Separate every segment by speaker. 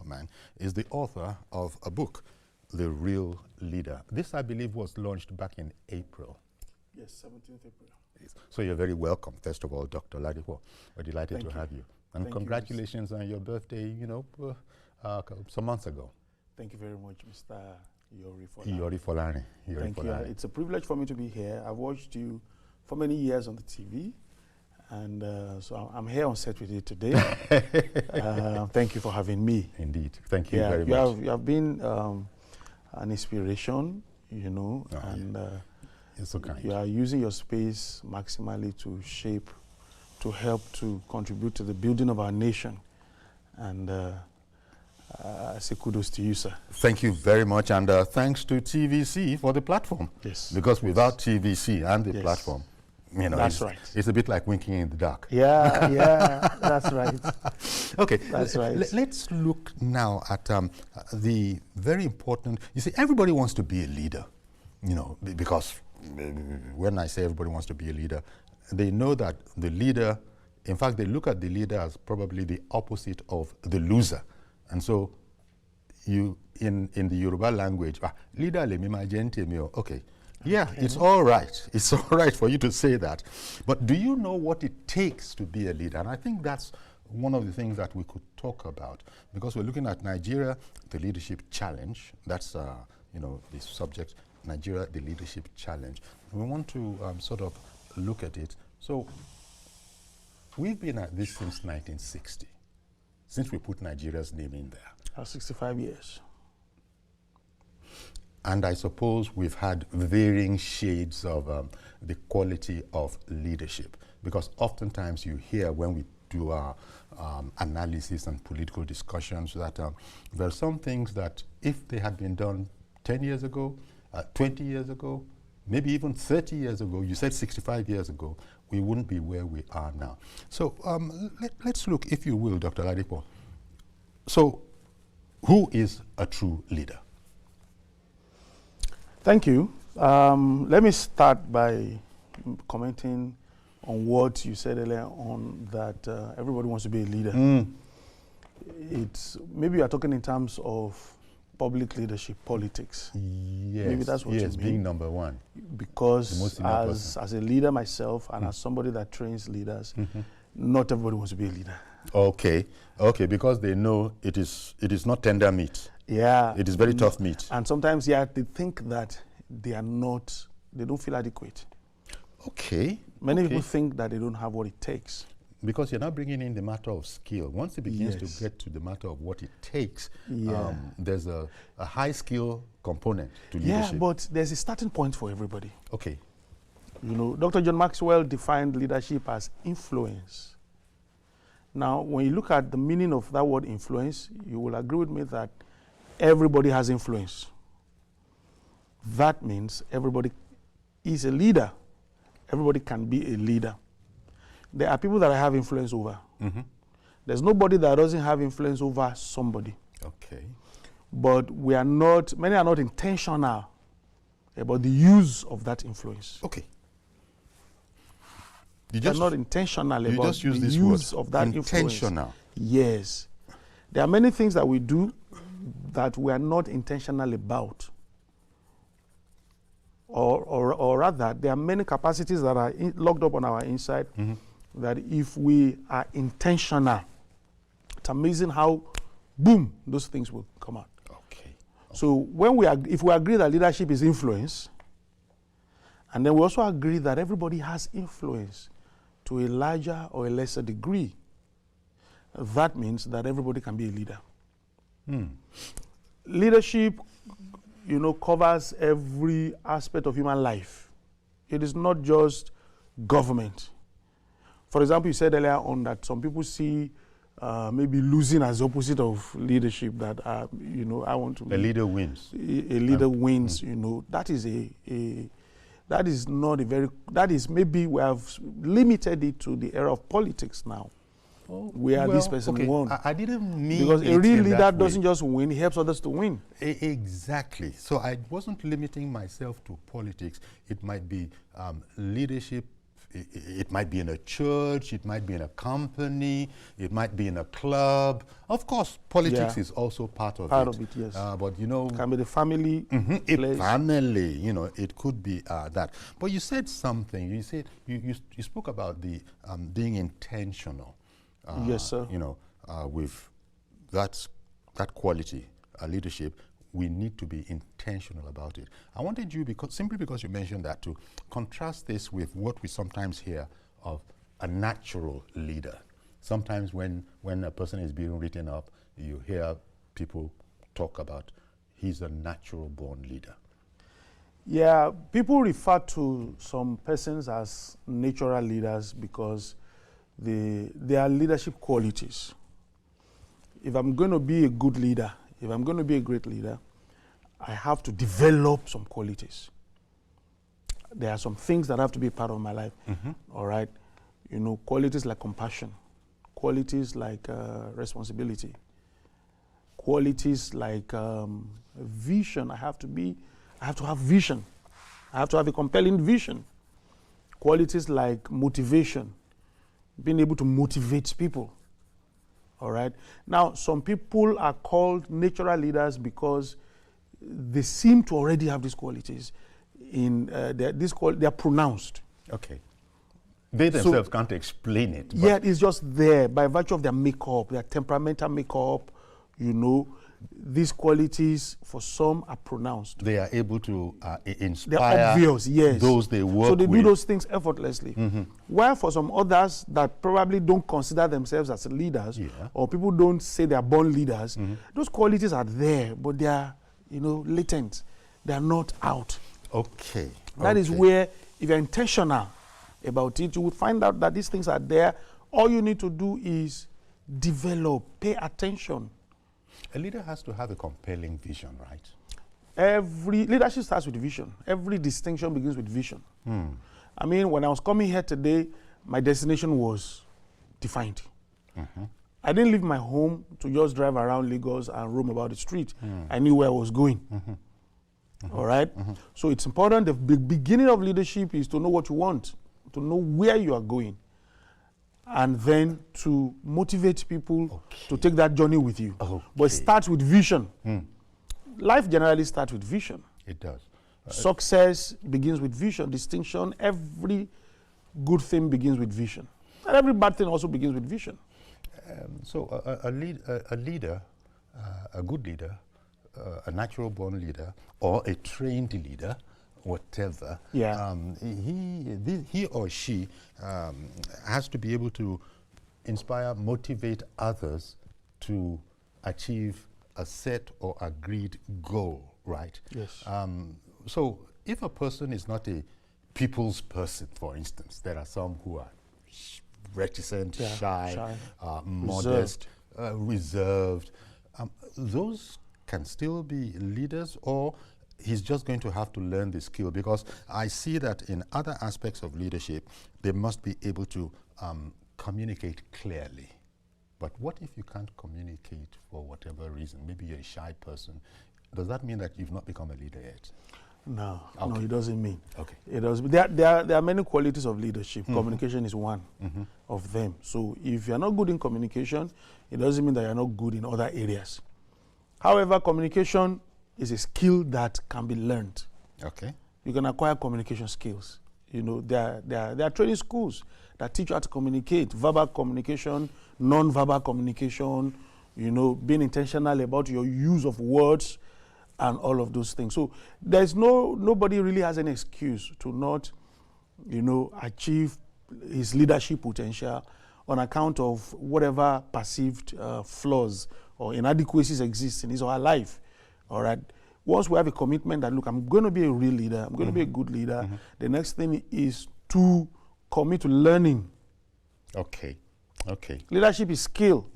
Speaker 1: man, is the author of a book, The Real Leader. This, I believe, was launched back in April.
Speaker 2: Yes, 17th April.
Speaker 1: So you're very welcome, first of all, Dr. Ladipo. We're delighted to have you. And
Speaker 2: Thank
Speaker 1: congratulations on your birthday, some months ago.
Speaker 2: Thank you very much, Mr. Yori Folani.
Speaker 1: Folani.
Speaker 2: Thank you. It's a privilege for me to be here. I've watched you for many years on the TV, and so I'm here on set with you today. Thank you for having me.
Speaker 1: Indeed. Thank you very much.
Speaker 2: You have been an inspiration, and
Speaker 1: you're so kind.
Speaker 2: You are using your space maximally to shape, to help to contribute to the building of our nation. And I say kudos to you, sir.
Speaker 1: Thank you very much, and thanks to TVC for the platform.
Speaker 2: Yes.
Speaker 1: Because without TVC and the platform,
Speaker 2: that's right.
Speaker 1: It's a bit like winking in the dark.
Speaker 2: Yeah, that's right.
Speaker 1: Okay,
Speaker 2: that's right.
Speaker 1: Let's look now at the very important. You see, everybody wants to be a leader, because when I say everybody wants to be a leader, they know that the leader, in fact, they look at the leader as probably the opposite of the loser. And so you, in the Yoruba language, leader le mi ma gente mio. Okay, yeah, it's all right. It's all right for you to say that. But do you know what it takes to be a leader? And I think that's one of the things that we could talk about, because we're looking at Nigeria, the leadership challenge. That's, the subject, Nigeria, the leadership challenge. We want to sort of look at it. So we've been at this since 1960. Since we put Nigeria's name in there. 65 years. And I suppose we've had varying shades of the quality of leadership, because oftentimes you hear when we do our analysis and political discussions that there are some things that if they had been done 10 years ago, 20 years ago, maybe even 30 years ago, you said 65 years ago, we wouldn't be where we are now. So let's look, if you will, Dr. Ladipo. So who is a true leader?
Speaker 2: Thank you. Let me start by commenting on what you said earlier on, that everybody wants to be a leader. It's maybe you are talking in terms of public leadership, politics.
Speaker 1: Yes,
Speaker 2: maybe that's what you mean.
Speaker 1: Being number one.
Speaker 2: Because as a leader myself and as somebody that trains leaders, not everybody wants to be a leader. Okay,
Speaker 1: because they know it is not tender meat.
Speaker 2: Yeah.
Speaker 1: It is very tough meat.
Speaker 2: And sometimes, they think that they don't feel adequate.
Speaker 1: Okay.
Speaker 2: Many people think that they don't have what it takes.
Speaker 1: Because you're not bringing in the matter of skill. Once it begins to get to the matter of what it takes, there's a high skill component to leadership.
Speaker 2: Yeah, but there's a starting point for everybody.
Speaker 1: Okay.
Speaker 2: Dr. John Maxwell defined leadership as influence. Now, when you look at the meaning of that word influence, you will agree with me that everybody has influence. That means everybody is a leader. Everybody can be a leader. There are people that I have influence over. There's nobody that doesn't have influence over somebody.
Speaker 1: Okay.
Speaker 2: But many are not intentional about the use of that influence.
Speaker 1: Okay.
Speaker 2: They're not intentional about
Speaker 1: the
Speaker 2: use of that influence. Yes. There are many things that we do that we are not intentional about. Or rather, there are many capacities that are locked up on our inside that if we are intentional, it's amazing how, boom, those things will come out.
Speaker 1: Okay.
Speaker 2: So if we agree that leadership is influence, and then we also agree that everybody has influence to a larger or a lesser degree, that means that everybody can be a leader. Leadership, covers every aspect of human life. It is not just government. For example, you said earlier on that some people see maybe losing as the opposite of leadership, that, I want to...
Speaker 1: A leader wins.
Speaker 2: A leader wins, that is maybe we have limited it to the era of politics now. Where this person won.
Speaker 1: I didn't mean
Speaker 2: because a real leader doesn't just win, he helps others to win.
Speaker 1: Exactly. So I wasn't limiting myself to politics. It might be leadership it might be in a church, it might be in a company, it might be in a club. Of course, politics is also part of it.
Speaker 2: Part of it, yes.
Speaker 1: But you know,
Speaker 2: Can be the family.
Speaker 1: a family, you know, it could be that. But you said something. You said you spoke about the being intentional.
Speaker 2: Yes, sir.
Speaker 1: You know, with that quality, leadership. We need to be intentional about it. I wanted you, simply because you mentioned that, to contrast this with what we sometimes hear of a natural leader. Sometimes when a person is being written up, you hear people talk about he's a natural born leader.
Speaker 2: Yeah, people refer to some persons as natural leaders because they are leadership qualities. If I'm going to be a good leader, if I'm going to be a great leader, I have to develop some qualities. There are some things that have to be part of my life. All right, you know, qualities like compassion, qualities like responsibility, qualities like vision. I have to have vision. I have to have a compelling vision. Qualities like motivation, being able to motivate people. All right. Now, some people are called natural leaders because they seem to already have these qualities. They're pronounced.
Speaker 1: Okay. They themselves can't explain it.
Speaker 2: Yeah, it's just there by virtue of their makeup, their temperamental makeup. You know, these qualities for some are pronounced.
Speaker 1: They are able to inspire.
Speaker 2: They're obvious, yes.
Speaker 1: Those they work with.
Speaker 2: So they do those things effortlessly. While for some others that probably don't consider themselves as leaders, or people don't say they are born leaders, those qualities are there, but they are, you know, latent. They are not out.
Speaker 1: Okay.
Speaker 2: That is where, if you're intentional about it, you will find out that these things are there. All you need to do is develop, pay attention.
Speaker 1: A leader has to have a compelling vision, right?
Speaker 2: Every leadership starts with vision. Every distinction begins with vision. I mean, when I was coming here today, my destination was defined. I didn't leave my home to just drive around Lagos and roam about the street. I knew where I was going. All right? So it's important. The beginning of leadership is to know what you want, to know where you are going, and then to motivate people to take that journey with you. But it starts with vision. Life generally starts with vision.
Speaker 1: It does.
Speaker 2: Success begins with vision. Distinction, every good thing begins with vision. And every bad thing also begins with vision.
Speaker 1: So a leader, a good leader, a natural born leader, or a trained leader, whatever, he or she has to be able to inspire, motivate others to achieve a set or agreed goal, right?
Speaker 2: Yes.
Speaker 1: So if a person is not a people's person, for instance, there are some who are reticent, shy, modest, reserved. Those can still be leaders, or he's just going to have to learn the skill? Because I see that in other aspects of leadership, they must be able to communicate clearly. But what if you can't communicate for whatever reason? Maybe you're a shy person. Does that mean that you've not become a leader yet?
Speaker 2: No, no, it doesn't mean.
Speaker 1: Okay.
Speaker 2: It does. There are many qualities of leadership. Communication is one of them. So if you're not good in communication, it doesn't mean that you're not good in other areas. However, communication is a skill that can be learned.
Speaker 1: Okay.
Speaker 2: You can acquire communication skills. You know, there are training schools that teach you how to communicate, verbal communication, non-verbal communication, you know, being intentional about your use of words and all of those things. So there's nobody really has any excuse to not, you know, achieve his leadership potential on account of whatever perceived flaws or inadequacies exist in his or her life. All right. Once we have a commitment that, look, I'm going to be a real leader, I'm going to be a good leader, the next thing is to commit to learning.
Speaker 1: Okay. Okay.
Speaker 2: Leadership is skill.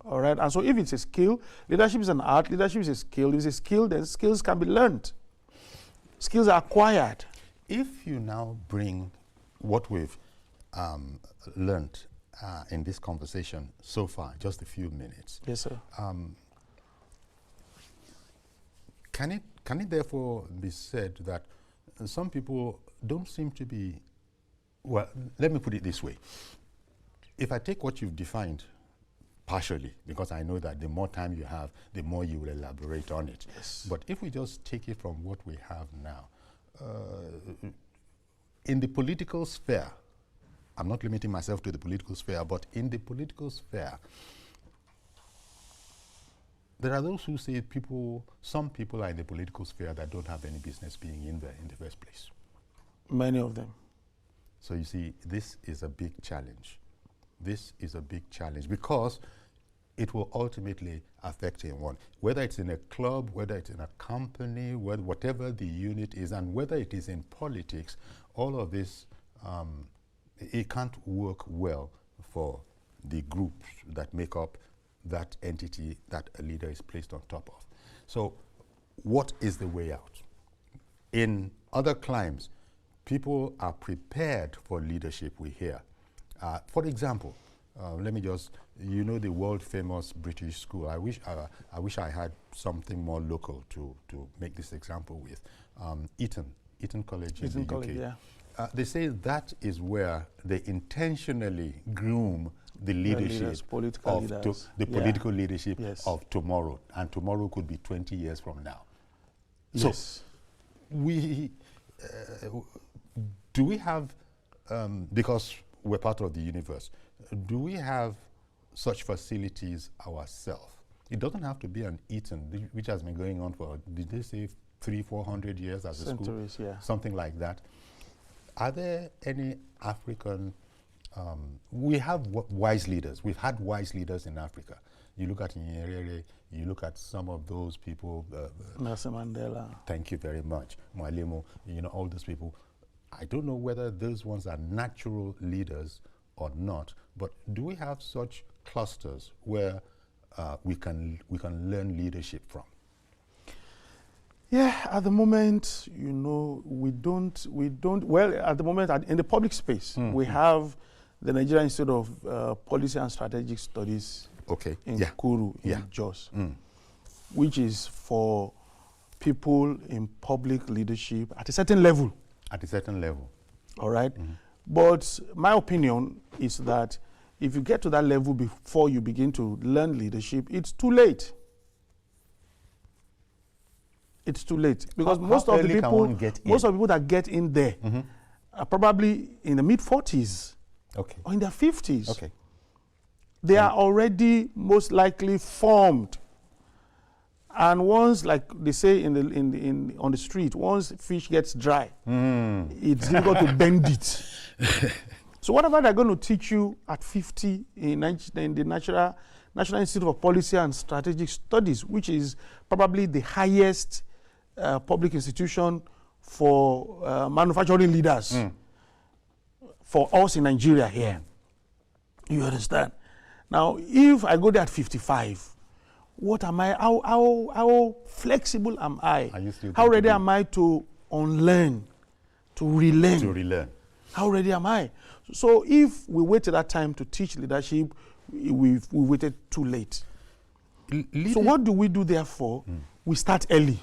Speaker 2: All right. And so if it's a skill, leadership is an art, leadership is a skill. If it's a skill, then skills can be learned. Skills are acquired.
Speaker 1: If you now bring what we've learned in this conversation so far, just a few minutes.
Speaker 2: Yes, sir.
Speaker 1: Can it therefore be said that some people don't seem to be Well, let me put it this way. If I take what you've defined partially, because I know that the more time you have, the more you will elaborate on it.
Speaker 2: Yes.
Speaker 1: But if we just take it from what we have now, in the political sphere, I'm not limiting myself to the political sphere, but in the political sphere, there are those who say some people are in the political sphere that don't have any business being in there in the first place.
Speaker 2: Many of them.
Speaker 1: So you see, this is a big challenge. This is a big challenge because it will ultimately affect anyone, whether it's in a club, whether it's in a company, whatever the unit is, and whether it is in politics. All of this, it can't work well for the groups that make up that entity that a leader is placed on top of. So what is the way out? In other climes, people are prepared for leadership, we hear. For example, let me just, the world famous British school. I wish I had something more local to make this example with. Eton College in the UK. Yeah. They say that is where they intentionally groom the leadership political leadership of tomorrow, and tomorrow could be 20 years from now.
Speaker 2: Yes.
Speaker 1: So do we have, because we're part of the universe, do we have such facilities ourselves? It doesn't have to be an Eton, which has been going on for, did they say 300-400 years as a school?
Speaker 2: Centuries, yeah.
Speaker 1: Something like that. Are there any African, we have wise leaders. We've had wise leaders in Africa. You look at Nyerere, you look at some of those people.
Speaker 2: Nelson Mandela.
Speaker 1: Thank you very much. Mwalimu, all those people. I don't know whether those ones are natural leaders or not, but do we have such clusters where we can learn leadership from?
Speaker 2: Yeah, at the moment, we don't, well, at the moment, in the public space, we have the Nigerian Institute of Policy and Strategic Studies in Kuru, in Jos, which is for people in public leadership at a certain level.
Speaker 1: At a certain level.
Speaker 2: All right? But my opinion is that if you get to that level before you begin to learn leadership, it's too late. It's too late. Because most of the people that get in there are probably in the mid-40s or in their 50s.
Speaker 1: Okay.
Speaker 2: They are already most likely formed. And once, like they say on the street, once fish gets dry, it's difficult to bend it. So whatever they're going to teach you at 50 in the National Institute of Policy and Strategic Studies, which is probably the highest public institution for manufacturing leaders for us in Nigeria here. You understand? Now, if I go there at 55, what am I? How flexible am I? How ready am I to unlearn, to relearn?
Speaker 1: To relearn.
Speaker 2: How ready am I? So if we wait till that time to teach leadership, we waited too late. So what do we do therefore? We start early.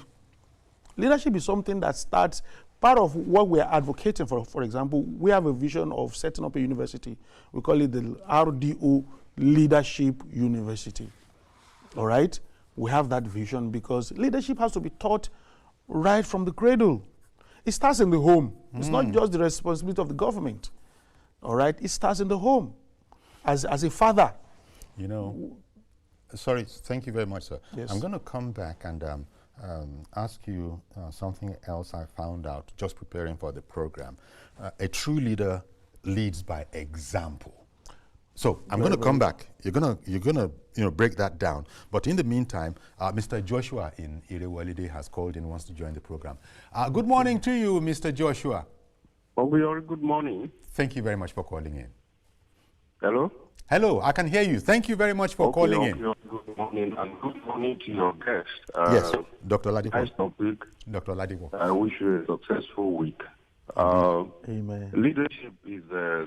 Speaker 2: Leadership is something that starts, part of what we are advocating for example, we have a vision of setting up a university. We call it the RDO Leadership University. All right? We have that vision because leadership has to be taught right from the cradle. It starts in the home. It's not just the responsibility of the government. All right? It starts in the home. As a father.
Speaker 1: Sorry, thank you very much, sir.
Speaker 2: Yes.
Speaker 1: I'm going to come back and ask you something else I found out just preparing for the program. A true leader leads by example. So I'm going to come back. You're gonna break that down. But in the meantime, Mr. Joshua in Irewolide has called in, wants to join the program. Good morning to you, Mr. Joshua.
Speaker 3: Good morning.
Speaker 1: Thank you very much for calling in.
Speaker 3: Hello?
Speaker 1: Hello, I can hear you. Thank you very much for calling in.
Speaker 3: Good morning, and good morning to your guest.
Speaker 1: Yes, Dr. Ladipo.
Speaker 3: Nice topic.
Speaker 1: Dr. Ladipo.
Speaker 3: I wish you a successful week.
Speaker 2: Amen.
Speaker 3: Leadership is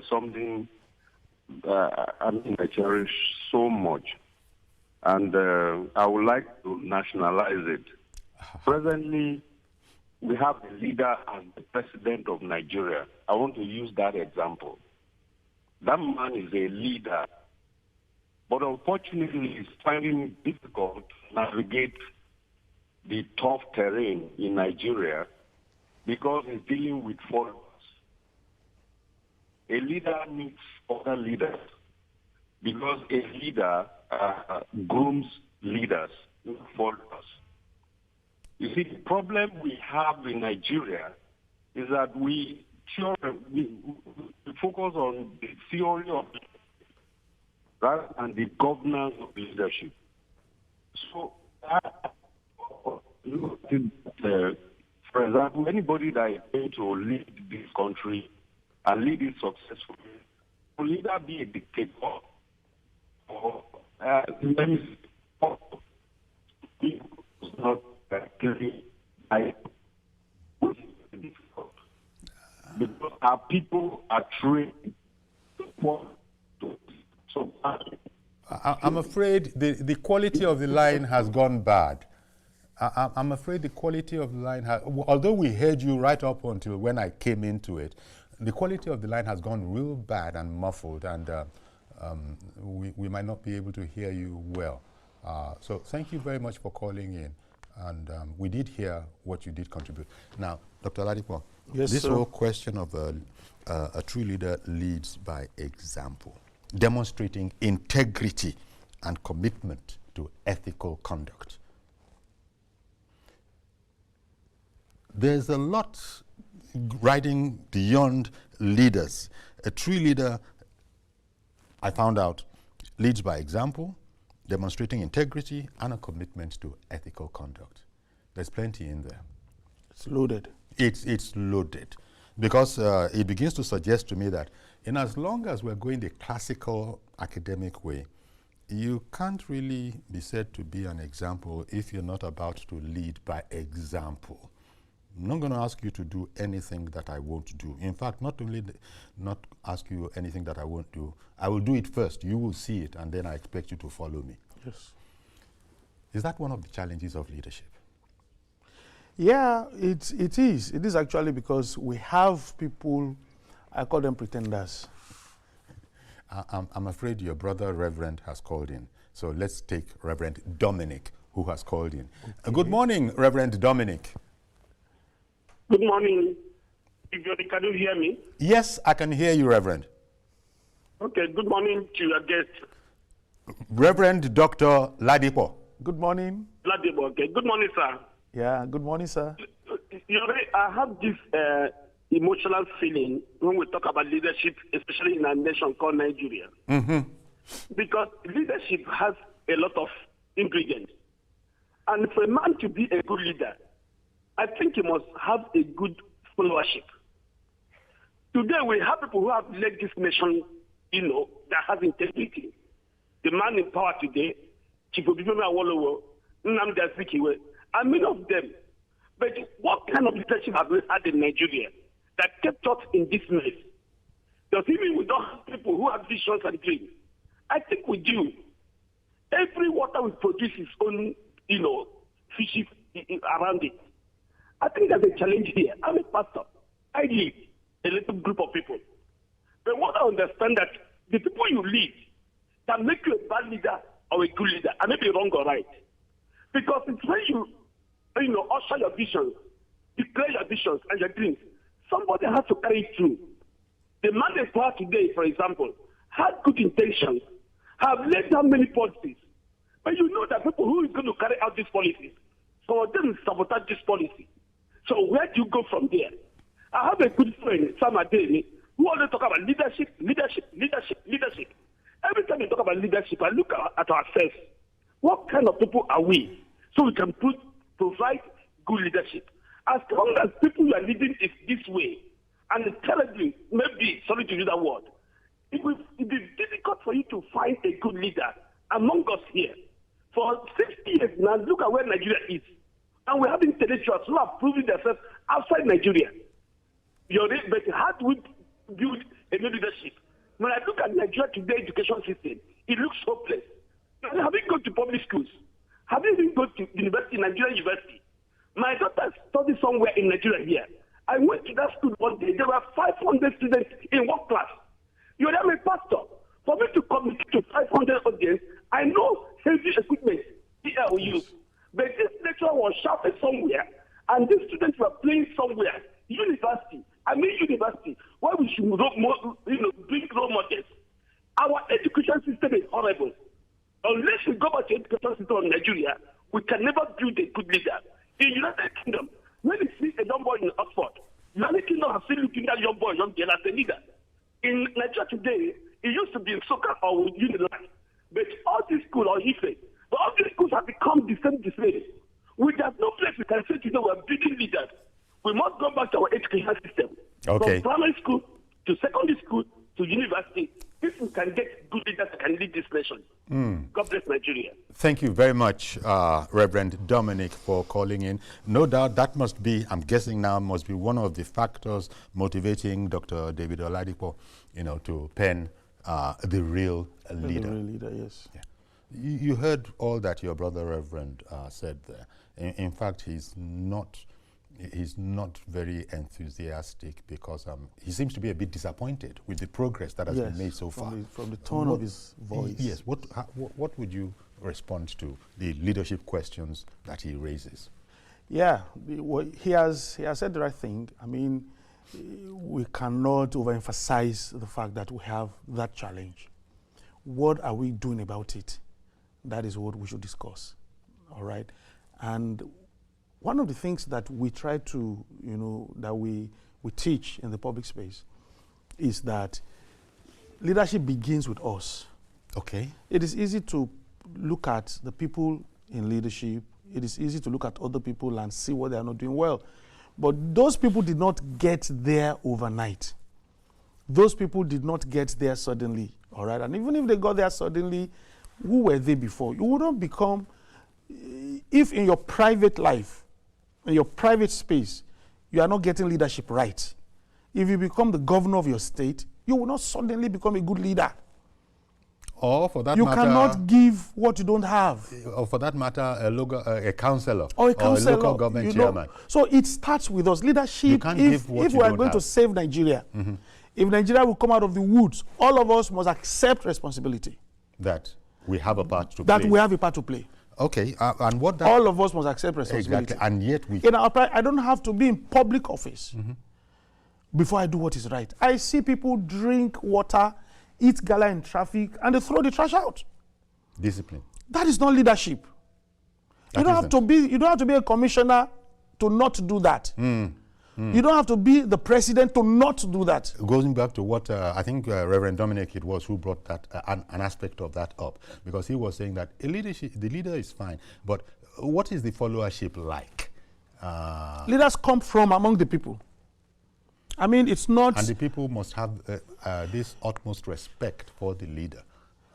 Speaker 3: something I cherish so much, and I would like to nationalize it. Presently, we have a leader as the president of Nigeria. I want to use that example. That man is a leader, but unfortunately he's finding it difficult to navigate the tough terrain in Nigeria because he's dealing with followers. A leader needs other leaders because a leader grooms leaders, not followers. You see, the problem we have in Nigeria is that we focus on the theory of rather than the governance of leadership. So, for example, anybody that is going to lead this country and lead it successfully will either be a dictator or let me see, not clearly difficult because our people are trained so
Speaker 1: I'm afraid the quality of the line has gone bad. I'm afraid the quality of the line has, although we heard you right up until when I came into it, the quality of the line has gone real bad and muffled, and we might not be able to hear you well. So thank you very much for calling in, and we did hear what you did contribute. Now, Dr. Ladipo,
Speaker 2: yes,
Speaker 1: this
Speaker 2: sir.
Speaker 1: whole question of a true leader leads by example, demonstrating integrity and commitment to ethical conduct. There's a lot riding beyond leaders. A true leader, I found out, leads by example, demonstrating integrity and a commitment to ethical conduct. There's plenty in there.
Speaker 2: It's loaded.
Speaker 1: It's loaded because it begins to suggest to me that in as long as we're going the classical academic way, you can't really be said to be an example if you're not about to lead by example. I'm not going to ask you to do anything that I won't do. In fact, not only not ask you anything that I won't do, I will do it first. You will see it, and then I expect you to follow me.
Speaker 2: Yes.
Speaker 1: Is that one of the challenges of leadership?
Speaker 2: Yeah, it is. It is actually because we have people, I call them pretenders.
Speaker 1: I'm afraid your brother, Reverend, has called in. So let's take Reverend Dominic, who has called in. Okay. Good morning, Reverend Dominic.
Speaker 4: Good morning. Can you hear me?
Speaker 1: Yes, I can hear you, Reverend.
Speaker 4: Okay, good morning to your guest.
Speaker 1: Reverend Dr. Ladipo.
Speaker 2: Good morning.
Speaker 4: Ladipo, okay. Good morning, sir.
Speaker 2: Yeah, good morning, sir.
Speaker 4: You know, I have this emotional feeling when we talk about leadership, especially in a nation called Nigeria.
Speaker 1: Mm-hmm.
Speaker 4: Because leadership has a lot of ingredients. And for a man to be a good leader, I think he must have a good followership. Today, we have people who have led this nation, that has integrity. The man in power today, Chief Obifemi Awolowo, Nnamdi Azikiwe, and many of them. But what kind of leadership have we had in Nigeria that kept us in this mess? Does it mean we don't have people who have visions and dreams? I think we do. Every water we produce its own, fishes around it. I think there's a challenge here. I'm a pastor. I lead a little group of people. But what I understand that the people you lead can make you a bad leader or a good leader. I may be wrong or right. Because it's when you usher your visions, declare your visions and your dreams, somebody has to carry it through. The man in power today, for example, had good intentions, have laid down many policies. But you know that people who is going to carry out these policies, some of them sabotage this policy. So where do you go from there? I have a good friend, Sam Adeni, who always talk about leadership. Every time you talk about leadership, I look at ourselves. What kind of people are we? So we can provide good leadership. As long as people you are leading is this way, and intelligent, maybe, sorry to use that word, it will be difficult for you to find a good leader among us here. For 60 years now, look at where Nigeria is. And we're having intellectuals who are proving themselves outside Nigeria. But how do we build a new leadership? When I look at Nigeria today education system, it looks hopeless. Have you gone to public schools? Have you even gone to Nigerian university? My daughter studied somewhere in Nigeria here. I went to that school one day. There were 500 students in one class. You're a pastor. For me to communicate to 500 audience, I know heavy equipment here we use. But this lecturer was shouting somewhere, and these students were playing somewhere. University, where we should bring role models. Our education system is horrible. Unless we go back to education system in Nigeria, we can never build a good leader. In United Kingdom, when you see a young boy in Oxford, United Kingdom has still looking at young boy, young girl as a leader. In Nigeria today, it used to be in soccer or with Unilag. But all these schools are Ife. But all these schools have become the same. We have no place we can say today we're building leaders. We must go back to our education system.
Speaker 1: Okay.
Speaker 4: From primary school to secondary school to university. If we can get good leaders that can lead this nation. God bless Nigeria.
Speaker 1: Thank you very much, Reverend Dominic, for calling in. No doubt that must be, I'm guessing now, must be one of the factors motivating Dr. David Oladipo, to pen the real leader.
Speaker 2: The real leader, yes.
Speaker 1: Yeah. You heard all that your brother Reverend said there. In fact, he's not very enthusiastic because he seems to be a bit disappointed with the progress that has been made so far.
Speaker 2: From the tone of his voice.
Speaker 1: Yes. What would you respond to the leadership questions that he raises?
Speaker 2: Yeah, he has said the right thing. I mean, we cannot overemphasize the fact that we have that challenge. What are we doing about it? That is what we should discuss. All right, and one of the things that we try to, that we teach in the public space is that leadership begins with us.
Speaker 1: Okay.
Speaker 2: It is easy to look at the people in leadership. It is easy to look at other people and see what they are not doing well. But those people did not get there overnight. Those people did not get there suddenly, all right? And even if they got there suddenly, who were they before? You wouldn't become, if in your private life, in your private space, you are not getting leadership right. If you become the governor of your state, you will not suddenly become a good leader.
Speaker 1: Or for that
Speaker 2: you
Speaker 1: matter,
Speaker 2: cannot give what you don't have.
Speaker 1: Or for that matter, a councillor
Speaker 2: or a councillor,
Speaker 1: local government chairman.
Speaker 2: So it starts with us. Leadership,
Speaker 1: you can't give what
Speaker 2: if we are going to save Nigeria, if Nigeria will come out of the woods, all of us must accept responsibility.
Speaker 1: That we have a part to play.
Speaker 2: That we have a part to play.
Speaker 1: Okay, and what that...
Speaker 2: All of us must accept responsibility.
Speaker 1: Exactly, and yet we...
Speaker 2: I don't have to be in public office before I do what is right. I see people drink water, eat gala in traffic, and they throw the trash out.
Speaker 1: Discipline.
Speaker 2: That is not leadership. You don't have to be a commissioner to not do that. You don't have to be the president to not do that.
Speaker 1: Going back to what I think Reverend Dominic it was who brought that an aspect of that up, because he was saying that the leader is fine, but what is the followership like?
Speaker 2: Leaders come from among the people. I mean, it's not...
Speaker 1: And the people must have this utmost respect for the leader,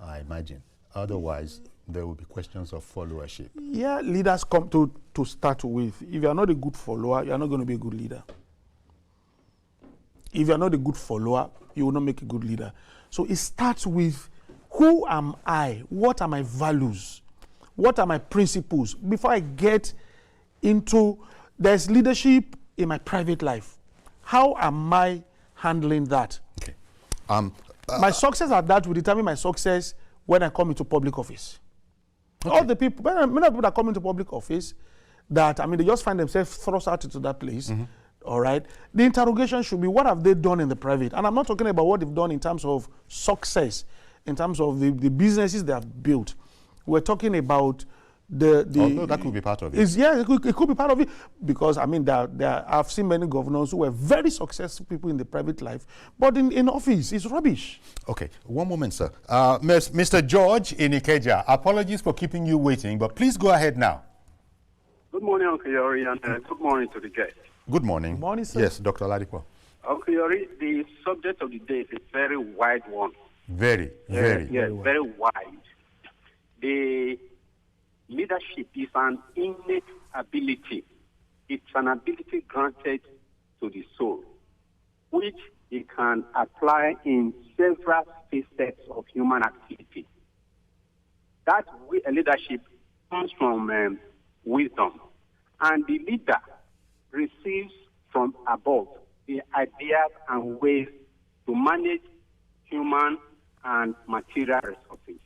Speaker 1: I imagine. Otherwise, there will be questions of followership.
Speaker 2: Yeah, leaders come to start with. If you are not a good follower, you are not going to be a good leader. If you are not a good follower, you will not make a good leader. So it starts with, who am I? What are my values? What are my principles? Before I get into, there's leadership in my private life. How am I handling that?
Speaker 1: Okay.
Speaker 2: My success at that will determine my success when I come into public office. Okay. All the people, many people that come into public office, that, I mean, they just find themselves thrust out into that place, all right? The interrogation should be, what have they done in the private? And I'm not talking about what they've done in terms of success, in terms of the businesses they have built. We're talking about although that could be part of it. It could be part of it, because, I mean, I've seen many governors who were very successful people in the private life, but in office, it's rubbish.
Speaker 1: Okay, one moment, sir. Mr. George in Ikeja, apologies for keeping you waiting, but please go ahead now.
Speaker 5: Good morning, Uncle Yori, and good morning to the guest.
Speaker 1: Good morning.
Speaker 2: Good morning, sir.
Speaker 1: Yes, Dr. Oladipo.
Speaker 5: Uncle Yori, the subject of the day is a very wide one.
Speaker 1: Very
Speaker 5: wide. The leadership is an innate ability. It's an ability granted to the soul, which it can apply in several facets of human activity. That leadership comes from wisdom And the leader receives from above the ideas and ways to manage human and material resources.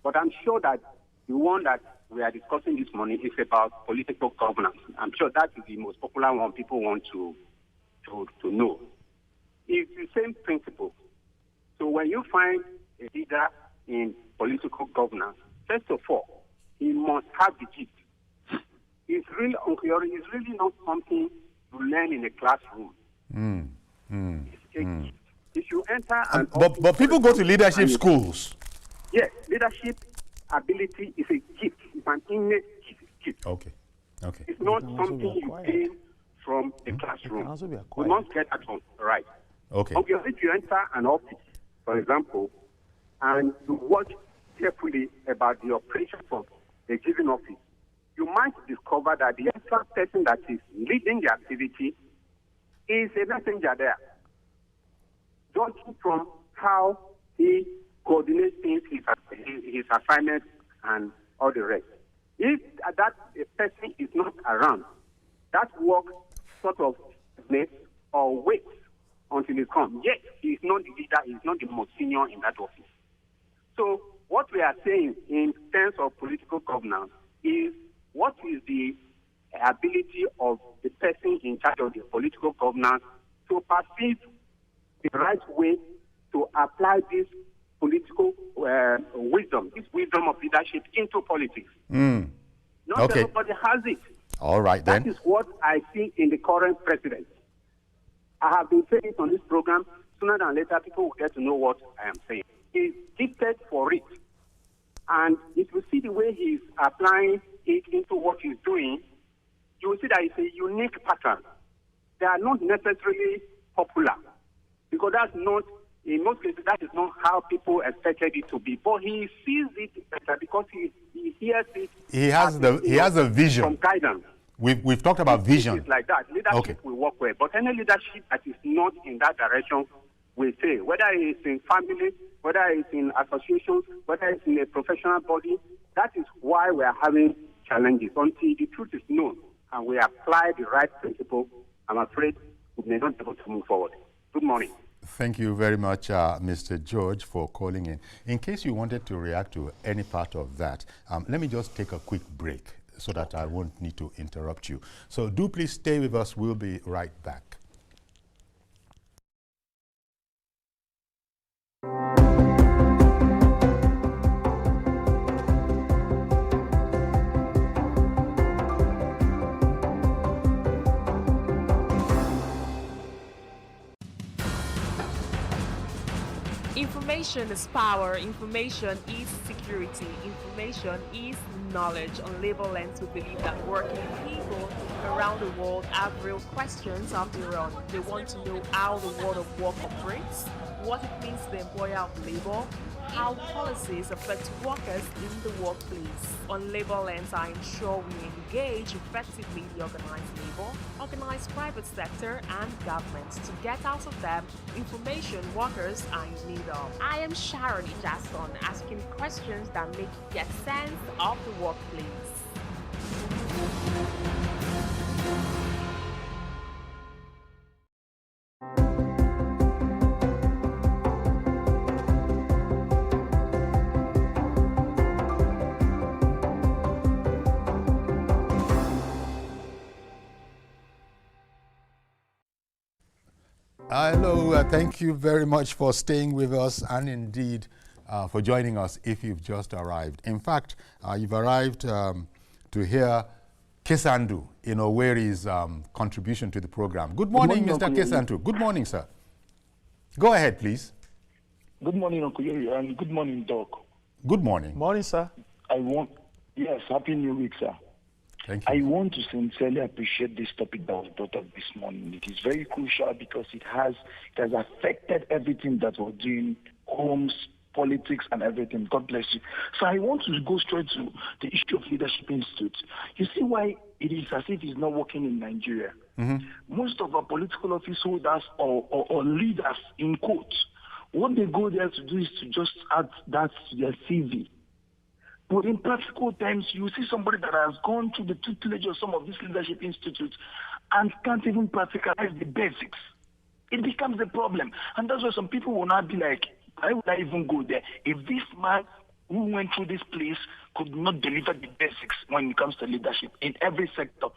Speaker 5: But I'm sure that the one that we are discussing this morning is about political governance. I'm sure that is the most popular one people want to know. It's the same principle. So when you find a leader in political governance, first of all, he must have the gift. It's really not something you learn in a classroom. It's a gift. If you enter an office,
Speaker 1: but people go to leadership schools.
Speaker 5: Yes, leadership ability is a gift. It's an innate gift.
Speaker 1: Okay.
Speaker 5: It's not something you gain from the classroom. You must get that one right.
Speaker 1: Okay.
Speaker 5: If you enter an office, for example, and you watch carefully about the operations of a given office, you might discover that the actual person that is leading the activity is a messenger there. Judging from how he coordinates things, his assignments, and all the rest. If that person is not around, that work sort of makes or waits until he comes. Yes, he is not the leader, he is not the most senior in that office. So what we are saying in terms of political governance is what is the ability of the person in charge of the political governance to perceive the right way to apply this political wisdom, this wisdom of leadership into politics. Not everybody has it.
Speaker 1: All right, then.
Speaker 5: That is what I see in the current president. I have been saying on this program, sooner than later, people will get to know what I am saying. He's gifted for it. And if you see the way he's applying it into what he's doing, you will see that it's a unique pattern. They are not necessarily popular, because that's not, in most cases, that is not how people expected it to be. But he sees it better because he hears it.
Speaker 1: He has a vision.
Speaker 5: From guidance.
Speaker 1: We've talked about vision.
Speaker 5: It's like that. Leadership will work well. But any leadership that is not in that direction will fail. Whether it's in family, whether it's in associations, whether it's in a professional body, that is why we are having challenges. Until the truth is known and we apply the right principle, I'm afraid we may not be able to move forward. Good morning.
Speaker 1: Thank you very much, Mr. George, for calling in. In case you wanted to react to any part of that, let me just take a quick break so that I won't need to interrupt you. So do please stay with us. We'll be right back.
Speaker 6: Information is power, information is security, information is knowledge. On Labor Lens, we believe that working people around the world have real questions of their own. They want to know how the world of work operates, what it means to the employer of labor, how policies affect workers in the workplace. On Labor Lens, I am sure we engage effectively the organized labor, organized private sector, and government to get out of them information workers are in need of. I am Sharon Jackson, asking questions that make you get sense of the workplace.
Speaker 1: Hello, thank you very much for staying with us and indeed for joining us if you've just arrived. In fact, you've arrived to hear Kesandu in Oweri's contribution to the program. Good morning, Mr. Kesandu. Good morning, sir. Go ahead, please.
Speaker 7: Good morning, Uncle Yuri, and good morning, Doc.
Speaker 1: Good morning.
Speaker 2: Morning, sir.
Speaker 7: Yes, Happy New Week, sir.
Speaker 1: Thank you.
Speaker 7: I want to sincerely appreciate this topic that was brought up this morning. It is very crucial because it has affected everything that we're doing, homes, politics, and everything. God bless you. So I want to go straight to the issue of Leadership Institute. You see why it is as if it's not working in Nigeria. Most of our political office holders or leaders, in quotes, what they go there to do is to just add that to their CV. But in practical terms, you see somebody that has gone through the tutelage of some of these leadership institutes and can't even practicalize the basics. It becomes a problem. And that's why some people will not be like, why would I even go there? If this man who went through this place could not deliver the basics when it comes to leadership in every sector.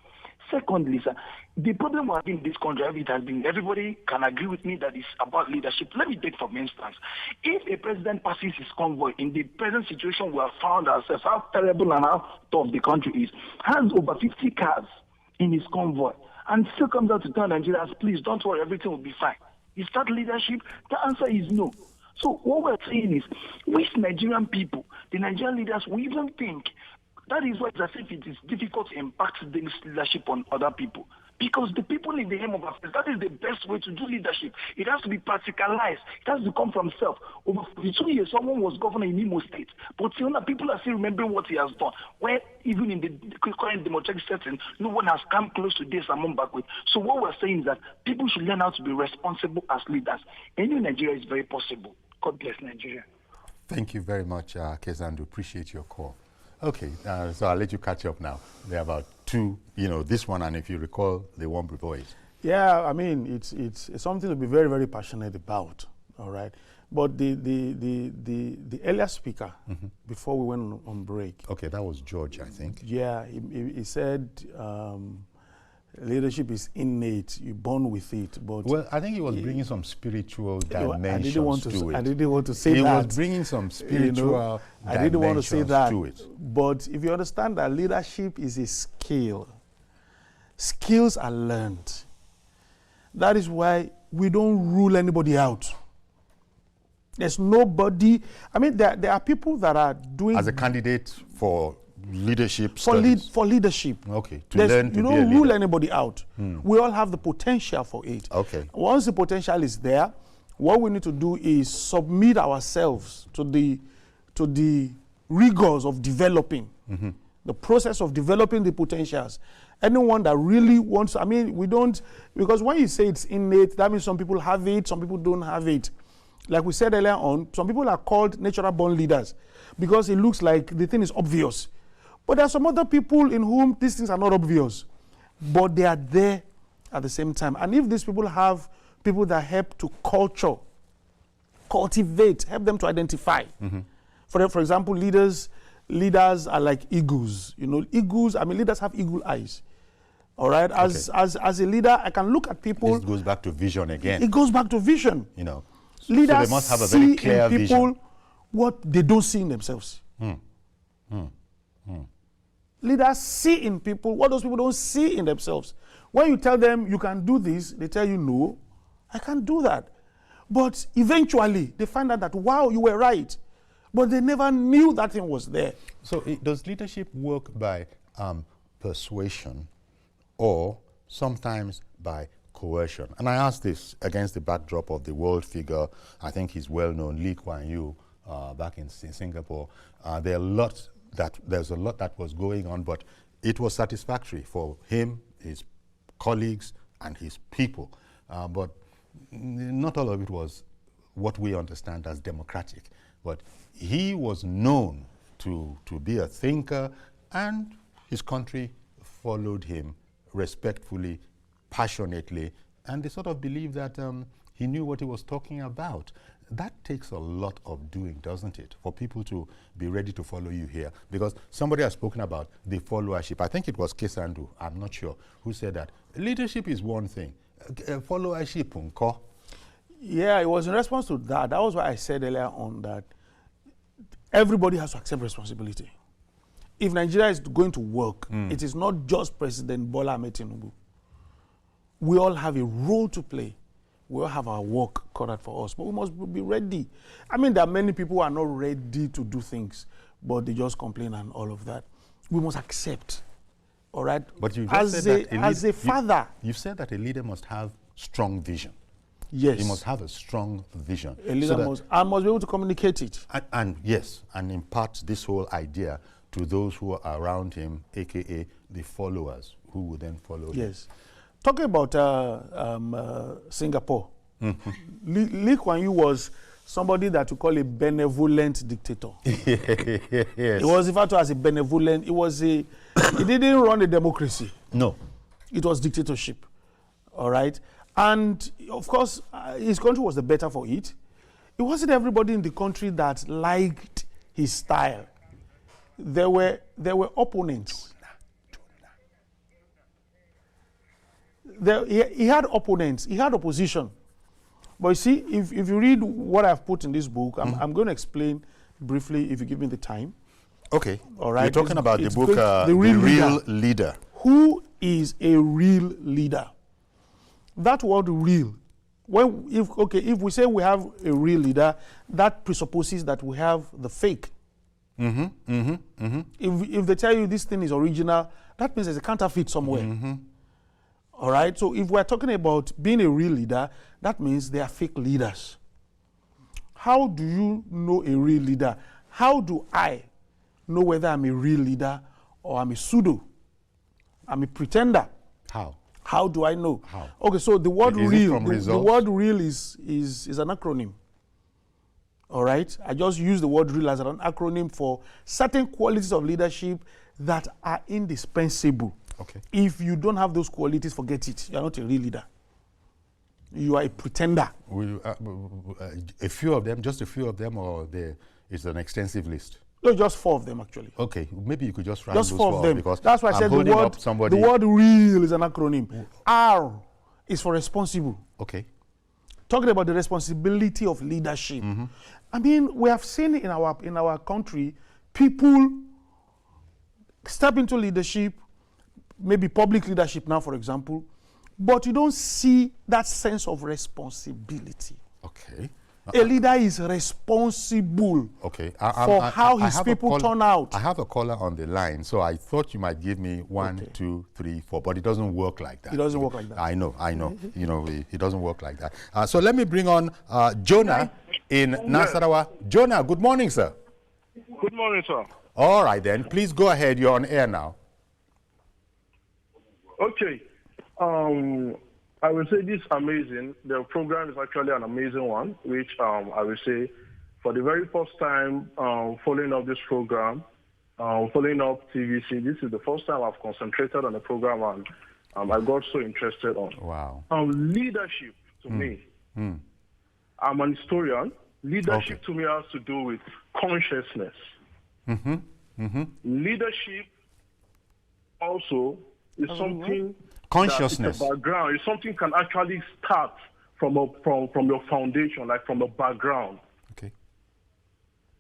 Speaker 7: Secondly, sir, the problem we have in this country, it has been, everybody can agree with me that it's about leadership. Let me take for instance, if a president passes his convoy in the present situation we have found ourselves, how terrible and how tough the country is, has over 50 cars in his convoy, and still comes out to tell Nigerians, please don't worry, everything will be fine. Is that leadership? The answer is no. So what we're saying is, we Nigerian people, the Nigerian leaders, we even think that is why it's as if it is difficult to impact this leadership on other people. Because the people in the aim of affairs, that is the best way to do leadership. It has to be practicalized. It has to come from self. Over 42 years, someone was governor in Imo State. But still, people are still remembering what he has done. Where even in the current democratic setting, no one has come close to this among backward. So what we're saying is that people should learn how to be responsible as leaders. Any Nigeria is very possible. God bless Nigeria.
Speaker 1: Thank you very much, Kezandu. Appreciate your call. Okay, so I'll let you catch up now. There are about two, this one, and if you recall, the one before it.
Speaker 2: Yeah, I mean, it's something to be very, very passionate about, all right? But the earlier speaker, before we went on break.
Speaker 1: Okay, that was George, I think.
Speaker 2: Yeah, he said leadership is innate, you're born with it. But
Speaker 1: well, I think he was bringing some spiritual dimensions
Speaker 2: I didn't want to say
Speaker 1: he
Speaker 2: that.
Speaker 1: He was bringing some spiritual
Speaker 2: I didn't want to say that.
Speaker 1: To it.
Speaker 2: But if you understand that leadership is a skill, skills are learned. That is why we don't rule anybody out. There's nobody, I mean, there are people that are doing...
Speaker 1: As a candidate for leadership
Speaker 2: for leadership.
Speaker 1: Okay, to learn to
Speaker 2: you
Speaker 1: be
Speaker 2: don't
Speaker 1: a leader.
Speaker 2: rule anybody out. We all have the potential for it.
Speaker 1: Okay.
Speaker 2: Once the potential is there, what we need to do is submit ourselves to the rigors of developing, the process of developing the potentials. Anyone that really wants, I mean, we don't, because when you say it's innate, that means some people have it, some people don't have it. Like we said earlier on, some people are called natural born leaders because it looks like the thing is obvious. But there are some other people in whom these things are not obvious, but they are there at the same time. And if these people have people that help to cultivate, help them to identify. For example, leaders are like eagles. Eagles, I mean, leaders have eagle eyes. All right, as a leader, I can look at people.
Speaker 1: This goes back to vision again.
Speaker 2: It goes back to vision. Leaders
Speaker 1: so they must have a very clear
Speaker 2: see in people
Speaker 1: vision.
Speaker 2: What they don't see in themselves. Leaders see in people what those people don't see in themselves. When you tell them you can do this, they tell you, no, I can't do that. But eventually, they find out that, wow, you were right. But they never knew that thing was there.
Speaker 1: So does leadership work by persuasion or sometimes by coercion? And I ask this against the backdrop of the world figure, I think he's well known, Lee Kuan Yew, back in Singapore. There's a lot that was going on, but it was satisfactory for him, his colleagues, and his people. But not all of it was what we understand as democratic. But he was known to be a thinker, and his country followed him respectfully, passionately, and they sort of believed that he knew what he was talking about. That takes a lot of doing, doesn't it, for people to be ready to follow you here? Because somebody has spoken about the followership. I think it was Kezandu, I'm not sure, who said that leadership is one thing, followership unko.
Speaker 2: Yeah, it was in response to that. That was why I said earlier on that everybody has to accept responsibility. If Nigeria is going to work, it is not just President Bola Ahmed Tinubu. We all have a role to play. We all have our work cut out for us, but we must be ready. I mean, there are many people who are not ready to do things, but they just complain and all of that. We must accept, all right?
Speaker 1: But you just said that
Speaker 2: as a father.
Speaker 1: You've said that a leader must have strong vision.
Speaker 2: Yes.
Speaker 1: He must have a strong vision.
Speaker 2: A leader must be able to communicate it.
Speaker 1: And yes, and impart this whole idea to those who are around him, a.k.a. the followers, who will then follow him.
Speaker 2: Yes. Talking about Singapore, Lee Kuan Yew was somebody that we call a benevolent dictator.
Speaker 1: Yes.
Speaker 2: He was referred to as a benevolent. He didn't run a democracy.
Speaker 1: No.
Speaker 2: It was dictatorship. All right. And of course, his country was the better for it. It wasn't everybody in the country that liked his style. There were opponents. He had opponents. He had opposition. But you see, if you read what I've put in this book, I'm going to explain briefly if you give me the time.
Speaker 1: Okay.
Speaker 2: All right.
Speaker 1: You're talking about the book,
Speaker 2: The Real
Speaker 1: Leader.
Speaker 2: Who is a real leader? That word "real," if we say we have a real leader, that presupposes that we have the fake. If they tell you this thing is original, that means there's a counterfeit somewhere. All right. So if we're talking about being a real leader, that means they are fake leaders. How do you know a real leader? How do I know whether I'm a real leader or I'm a pseudo? I'm a pretender.
Speaker 1: How?
Speaker 2: How do I know?
Speaker 1: How?
Speaker 2: Okay, so the word
Speaker 1: Is it
Speaker 2: real,
Speaker 1: from
Speaker 2: the word real is an acronym. All right? I just use the word real as an acronym for certain qualities of leadership that are indispensable.
Speaker 1: Okay.
Speaker 2: If you don't have those qualities, forget it. You're not a real leader. You are a pretender.
Speaker 1: A few of them, just a few of them, or it's an extensive list?
Speaker 2: No, just 4 of them, actually.
Speaker 1: Okay, maybe you could just write
Speaker 2: Just
Speaker 1: those
Speaker 2: 4 of them.
Speaker 1: because
Speaker 2: that's why I said the word real is an acronym. R is for responsible.
Speaker 1: Okay.
Speaker 2: Talking about the responsibility of leadership. I mean, we have seen in our country, people step into leadership, maybe public leadership now, for example, but you don't see that sense of responsibility.
Speaker 1: Okay.
Speaker 2: A leader is responsible
Speaker 1: for
Speaker 2: how his people turn out.
Speaker 1: I have a caller on the line, so I thought you might give me 1, 2, 3, 4, but it doesn't work like that.
Speaker 2: It doesn't work like that.
Speaker 1: I know. You know, it doesn't work like that. So let me bring on Jonah in Nasarawa. Jonah, good morning, sir.
Speaker 8: Good morning, sir.
Speaker 1: All right, then. Please go ahead. You're on air now.
Speaker 8: Okay. I will say this is amazing. The program is actually an amazing one, which I will say for the very first time following up this program, following up TVC, this is the first time I've concentrated on the program and I got so interested on.
Speaker 1: Wow.
Speaker 8: Leadership to me. I'm an historian. Leadership to me has to do with consciousness. Leadership also is something
Speaker 1: consciousness.
Speaker 8: That is a background. It's something can actually start from your foundation, like from the background.
Speaker 1: Okay.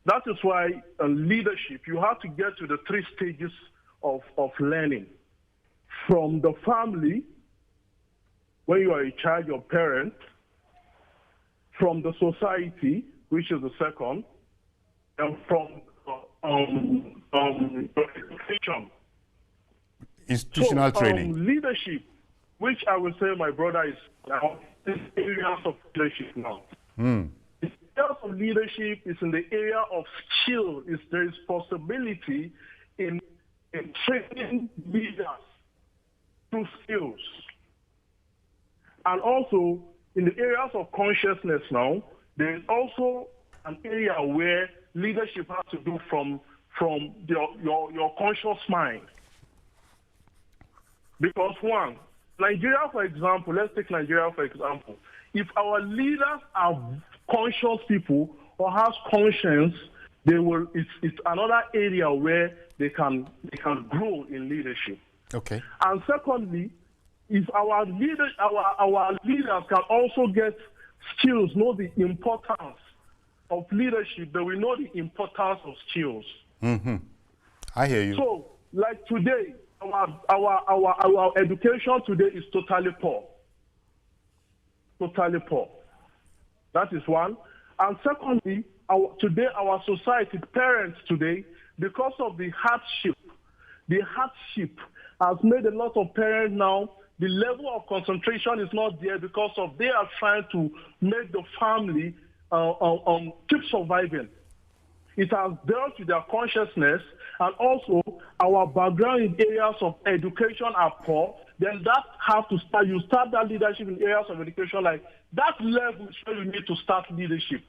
Speaker 8: That is why in leadership, you have to get to the 3 stages of learning. From the family, when you are a child, your parent. From the society, which is the second. And from education.
Speaker 1: Institutional training.
Speaker 8: Leadership, which I will say, my brother, is now in areas of leadership now. The areas of leadership is in the area of skill. There is possibility in training leaders through skills. And also, in the areas of consciousness now, there is also an area where leadership has to do from your conscious mind. Because one, Nigeria, for example, let's take Nigeria for example. If our leaders are conscious people or has conscience, they will. It's another area where they can grow in leadership.
Speaker 1: Okay.
Speaker 8: And secondly, if our leaders can also get skills, know the importance of leadership, they will know the importance of skills.
Speaker 1: I hear you.
Speaker 8: So, like today. Our education today is totally poor. Totally poor. That is one. And secondly, today our society, parents today, because of the hardship has made a lot of parents now, the level of concentration is not there because of they are trying to make the family keep surviving. It has dealt with their consciousness, and also our background in areas of education are poor. Then that have to start. You start that leadership in areas of education, like that level is where you need to start leadership.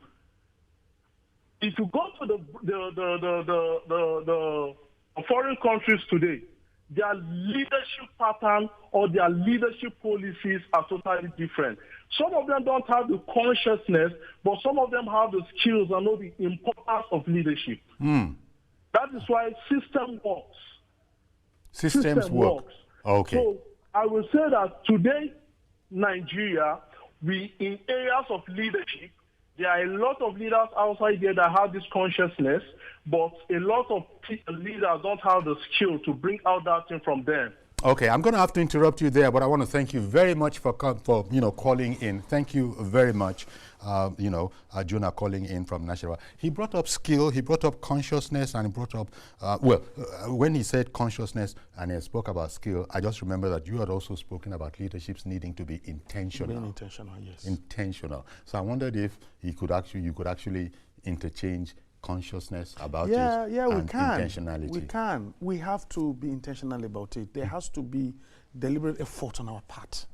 Speaker 8: If you go to the foreign countries today, their leadership pattern or their leadership policies are totally different. Some of them don't have the consciousness, but some of them have the skills and know the importance of leadership. That is why system works.
Speaker 1: Systems work. Okay.
Speaker 8: So I will say that today, Nigeria, in areas of leadership, there are a lot of leaders outside there that have this consciousness, but a lot of leaders don't have the skill to bring out that thing from them.
Speaker 1: Okay, I'm going to have to interrupt you there, but I want to thank you very much for calling in. Thank you very much, Jonah calling in from Nigeria. He brought up skill, he brought up consciousness, and he brought up, when he said consciousness and he spoke about skill, I just remember that you had also spoken about leaderships needing to be intentional.
Speaker 2: Being intentional, yes.
Speaker 1: Intentional. So I wondered if you could actually interchange consciousness about it
Speaker 2: and
Speaker 1: we can. Intentionality.
Speaker 2: We can. We have to be intentional about it. There has to be deliberate effort on our part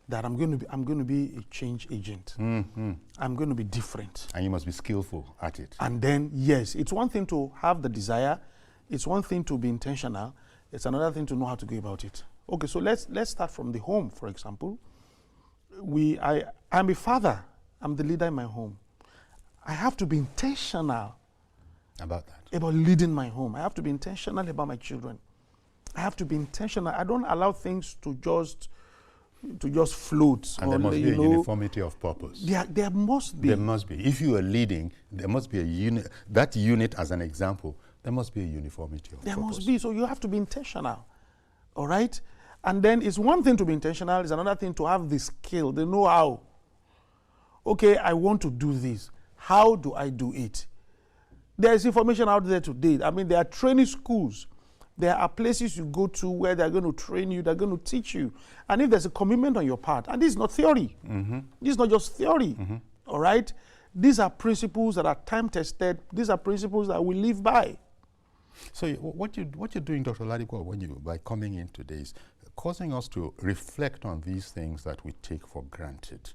Speaker 2: that I'm going to be a change agent. I'm going to be different.
Speaker 1: And you must be skillful at it.
Speaker 2: And then, yes, it's one thing to have the desire. It's one thing to be intentional. It's another thing to know how to go about it. Okay, so let's start from the home, for example. I'm a father. I'm the leader in my home. I have to be intentional
Speaker 1: about that.
Speaker 2: About leading my home. I have to be intentional about my children. I have to be intentional. I don't allow things to just float.
Speaker 1: And there must be a uniformity of purpose.
Speaker 2: There must be.
Speaker 1: There must be. If you are leading, there must be a unit. That unit, as an example, there must be a uniformity of purpose.
Speaker 2: There must be. So you have to be intentional. All right? And then it's one thing to be intentional. It's another thing to have the skill, the know-how. Okay, I want to do this. How do I do it? There is information out there today. I mean, there are training schools. There are places you go to where they're going to train you, they're going to teach you. And if there's a commitment on your part, and this is not theory. This is not just theory. All right? These are principles that are time-tested. These are principles that we live by.
Speaker 1: So what you're doing, Dr. Ladipo, by coming in today is causing us to reflect on these things that we take for granted.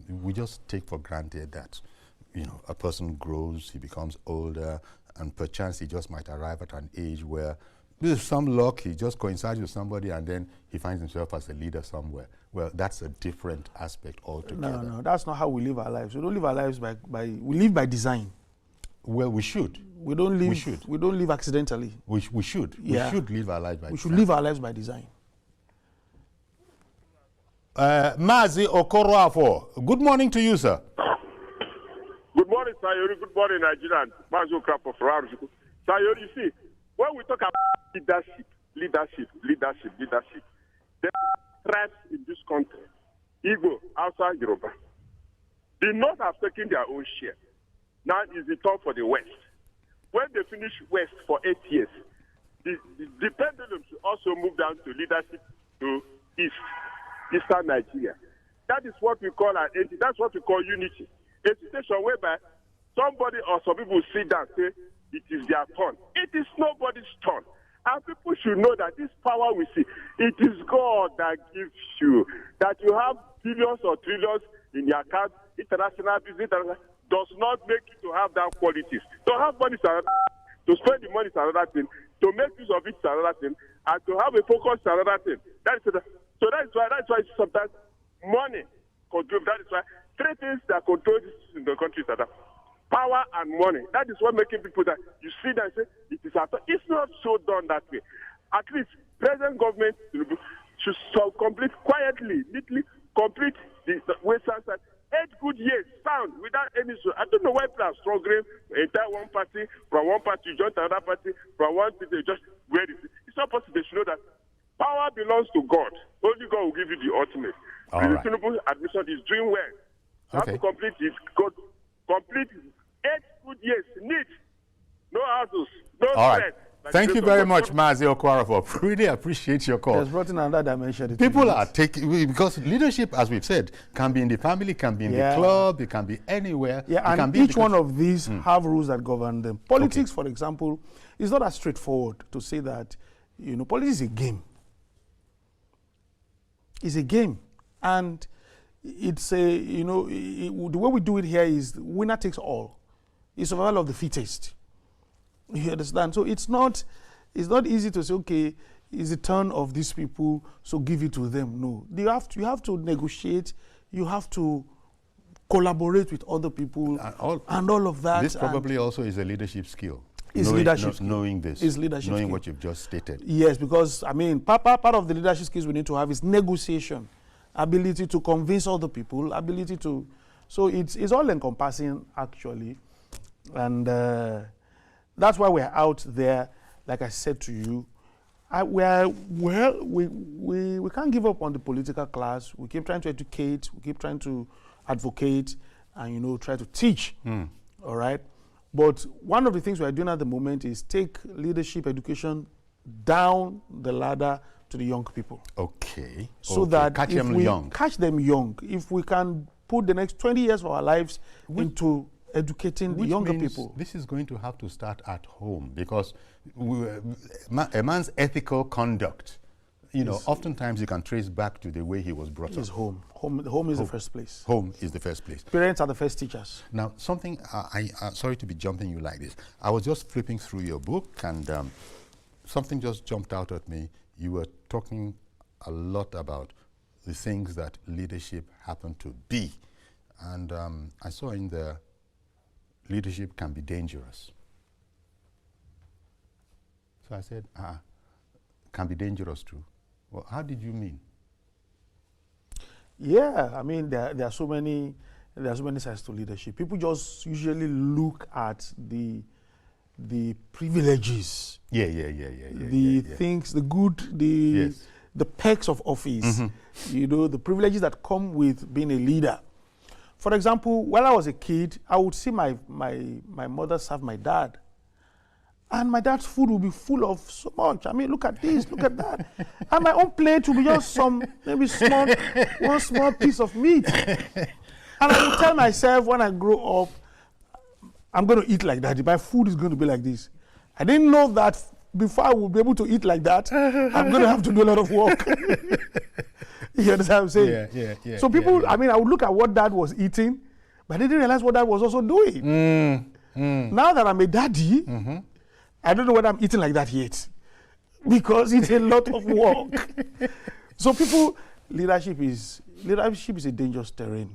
Speaker 1: We just take for granted that a person grows, he becomes older, and perchance he just might arrive at an age where with some luck he just coincides with somebody and then he finds himself as a leader somewhere. Well, that's a different aspect altogether.
Speaker 2: No, that's not how we live our lives. We don't live our lives we live by design.
Speaker 1: Well, we should.
Speaker 2: We don't live accidentally.
Speaker 1: We should.
Speaker 2: Yeah.
Speaker 1: We should live our lives by design.
Speaker 2: We should live our lives by design.
Speaker 1: Mazi Okoroafo, good morning to you, sir.
Speaker 9: Good morning, Sayori. Good morning, Nigerian. Mazi Okoroafo from Sayori, you see, when we talk about leadership, there are tribes in this country, Igbo, outside Yoruba. The North have taken their own share. Now is the turn for the West. When they finish West for 8 years, the pendulum should also move down to leadership to Eastern Nigeria. That is what we call an entity. That's what we call unity. A situation whereby somebody or some people sit down and say it is their turn. It is nobody's turn. And people should know that this power we see, it is God that gives you. That you have billions or trillions in your account, international business, does not make you to have that qualities. To have money is another thing. To spend the money is another thing. To make use of it is another thing. And to have a focus is another thing. That's why sometimes money control. That is why three things that control this in the country are power and money. That is what making people that you see that say it is it's not so done that way. At least present government should complete quietly, neatly complete the western side. 8 good years sound without any. I don't know why people are struggling. Entire one party, from one party you join another party, from one party you just where is it? It's not possible. They should know that power belongs to God. Only God will give you the ultimate. Reasonable admission is doing well. You have to complete it. Complete 8 good years. Neat. No houses. No stress.
Speaker 1: Thank you very much, Mazi Okwarafo. Really appreciate your call.
Speaker 2: It's brought in another dimension.
Speaker 1: People are taking, because leadership, as we've said, can be in the family, can be in the club, it can be anywhere.
Speaker 2: Yeah, and each one of these have rules that govern them. Politics, for example, is not as straightforward to say that, you know, politics is a game. It's a game. And it's a, you know, the way we do it here is winner takes all. It's survival of the fittest. You understand? So it's not easy to say, okay, it's the turn of these people, so give it to them. No. You have to negotiate, you have to collaborate with other people and all of that.
Speaker 1: This probably also is a leadership skill. Knowing this.
Speaker 2: Is leadership
Speaker 1: knowing
Speaker 2: skill.
Speaker 1: What you've just stated.
Speaker 2: Yes, because, I mean, part of the leadership skills we need to have is negotiation, ability to convince other people, ability to... So it's all encompassing, actually. And that's why we're out there, like I said to you. We can't give up on the political class. We keep trying to educate, we keep trying to advocate, and, you know, try to teach, all right? But one of the things we're doing at the moment is take leadership education down the ladder to the young people.
Speaker 1: Okay.
Speaker 2: So that catch them young. If we can put the next 20 years of our lives into educating the younger people.
Speaker 1: This is going to have to start at home, because a man's ethical conduct, you know, oftentimes you can trace back to the way he was brought up.
Speaker 2: It's home. Home is the first place.
Speaker 1: Home is the first place.
Speaker 2: Parents are the first teachers.
Speaker 1: Now, something, sorry to be jumping you like this. I was just flipping through your book, and something just jumped out at me. You were talking a lot about the things that leadership happened to be. And I saw in there, leadership can be dangerous. So I said, can be dangerous too. Well, how did you mean?
Speaker 2: Yeah, I mean, there are so many sides to leadership. People just usually look at the privileges. The things, the good, the perks of office. You know, the privileges that come with being a leader. For example, when I was a kid, I would see my mother serve my dad. And my dad's food would be full of so much. I mean, look at this, look at that. And my own plate would be just maybe one small piece of meat. And I would tell myself when I grow up, I'm going to eat like that. My food is going to be like this. I didn't know that before I would be able to eat like that, I'm going to have to do a lot of work. You understand what I'm saying?
Speaker 1: Yeah.
Speaker 2: So people, I mean, I would look at what dad was eating, but I didn't realize what dad was also doing. Now that I'm a daddy, I don't know whether I'm eating like that yet, because it's a lot of work. So people, leadership is a dangerous terrain.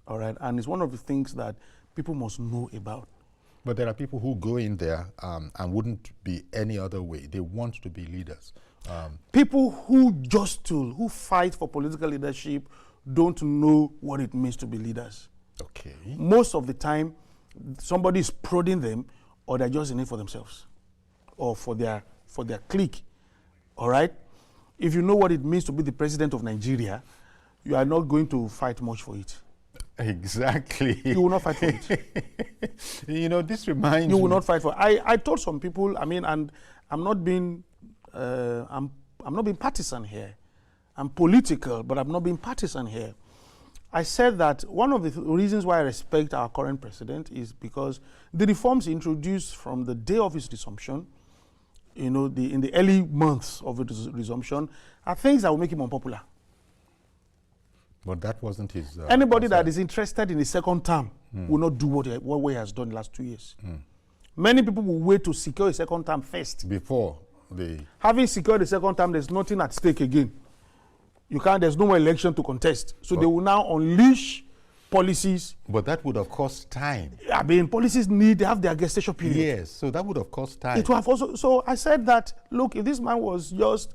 Speaker 2: All right, and it's one of the things that people must know about.
Speaker 1: But there are people who go in there and wouldn't be any other way. They want to be leaders.
Speaker 2: People who fight for political leadership don't know what it means to be leaders.
Speaker 1: Okay.
Speaker 2: Most of the time, somebody is prodding them, or they're just in it for themselves, or for their clique. All right? If you know what it means to be the president of Nigeria, you are not going to fight much for it.
Speaker 1: Exactly.
Speaker 2: You will not fight for it.
Speaker 1: You know, this reminds me.
Speaker 2: You will not fight for it. I told some people, I mean, and I'm not being partisan here. I'm political, but I'm not being partisan here. I said that one of the reasons why I respect our current president is because the reforms introduced from the day of his resumption, you know, in the early months of his resumption, are things that will make him unpopular.
Speaker 1: But that wasn't his...
Speaker 2: Anybody that is interested in a second term will not do what he has done the last 2 years. Many people will wait to secure a second term first.
Speaker 1: Before they...
Speaker 2: Having secured the second term, there's nothing at stake again. There's no more election to contest. So they will now unleash policies.
Speaker 1: But that would have cost time.
Speaker 2: I mean, policies they have their gestation period.
Speaker 1: Yes, so that would have cost time.
Speaker 2: It would have also, so I said that, look, if this man was just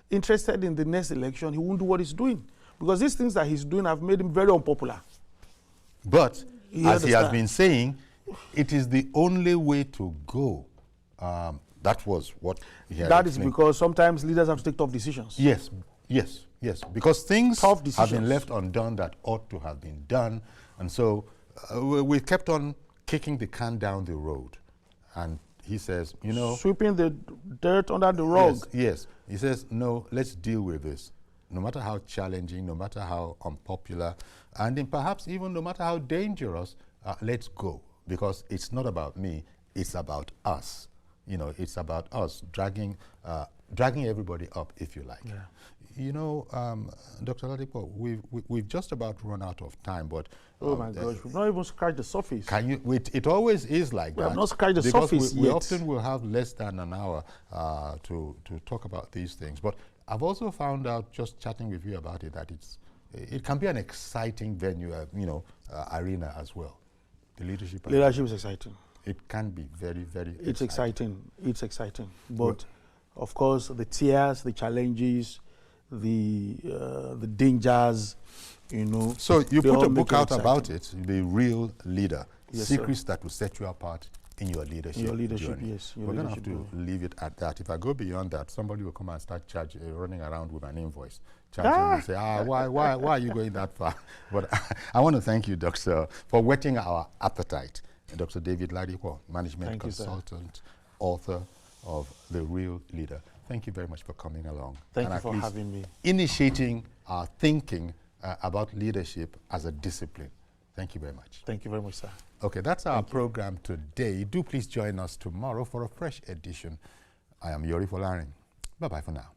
Speaker 2: interested in the next election, he wouldn't do what he's doing. Because these things that he's doing have made him very unpopular.
Speaker 1: But, as he has been saying, it is the only way to go. That was what he had
Speaker 2: That explained. Is because sometimes leaders have to take tough decisions.
Speaker 1: Yes. Because things have been left undone that ought to have been done. And so we kept on kicking the can down the road. And he says, you know,
Speaker 2: sweeping the dirt under the rug.
Speaker 1: Yes. He says, no, let's deal with this. No matter how challenging, no matter how unpopular, and then perhaps even no matter how dangerous, let's go. Because it's not about me, it's about us. You know, it's about us dragging everybody up, if you like.
Speaker 2: Yeah.
Speaker 1: You know, Dr. Ladipo, we've just about run out of time, but
Speaker 2: oh my gosh, we've not even scratched the surface.
Speaker 1: Can you? It always is like that.
Speaker 2: We have not scratched the
Speaker 1: because
Speaker 2: surface
Speaker 1: we
Speaker 2: yet.
Speaker 1: often will have less than an hour to talk about these things. But I've also found out, just chatting with you about it, that it can be an exciting venue, arena as well. The leadership.
Speaker 2: Leadership is exciting.
Speaker 1: It can be very, very.
Speaker 2: It's exciting. It's exciting. But of course, the tears, the challenges, the dangers, you know.
Speaker 1: So you put a book out about it, The Real Leader,
Speaker 2: Yes,
Speaker 1: Secrets
Speaker 2: sir.
Speaker 1: that will set you apart in your leadership.
Speaker 2: In your leadership,
Speaker 1: journey.
Speaker 2: yes.
Speaker 1: We're going to have to leave it at that. If I go beyond that, somebody will come and start running around with an invoice. Charging and say, why are you going that far? But I want to thank you, Doctor, for whetting our appetite. Dr. David Ladipo, management consultant, author of The Real Leader. Thank you very much for coming along.
Speaker 2: Thank you for having me.
Speaker 1: Initiating our thinking about leadership as a discipline. Thank you very much.
Speaker 2: Thank you very much, sir.
Speaker 1: Okay, that's our program today. Do please join us tomorrow for a fresh edition. I am Yori Folarin. Bye-bye for now.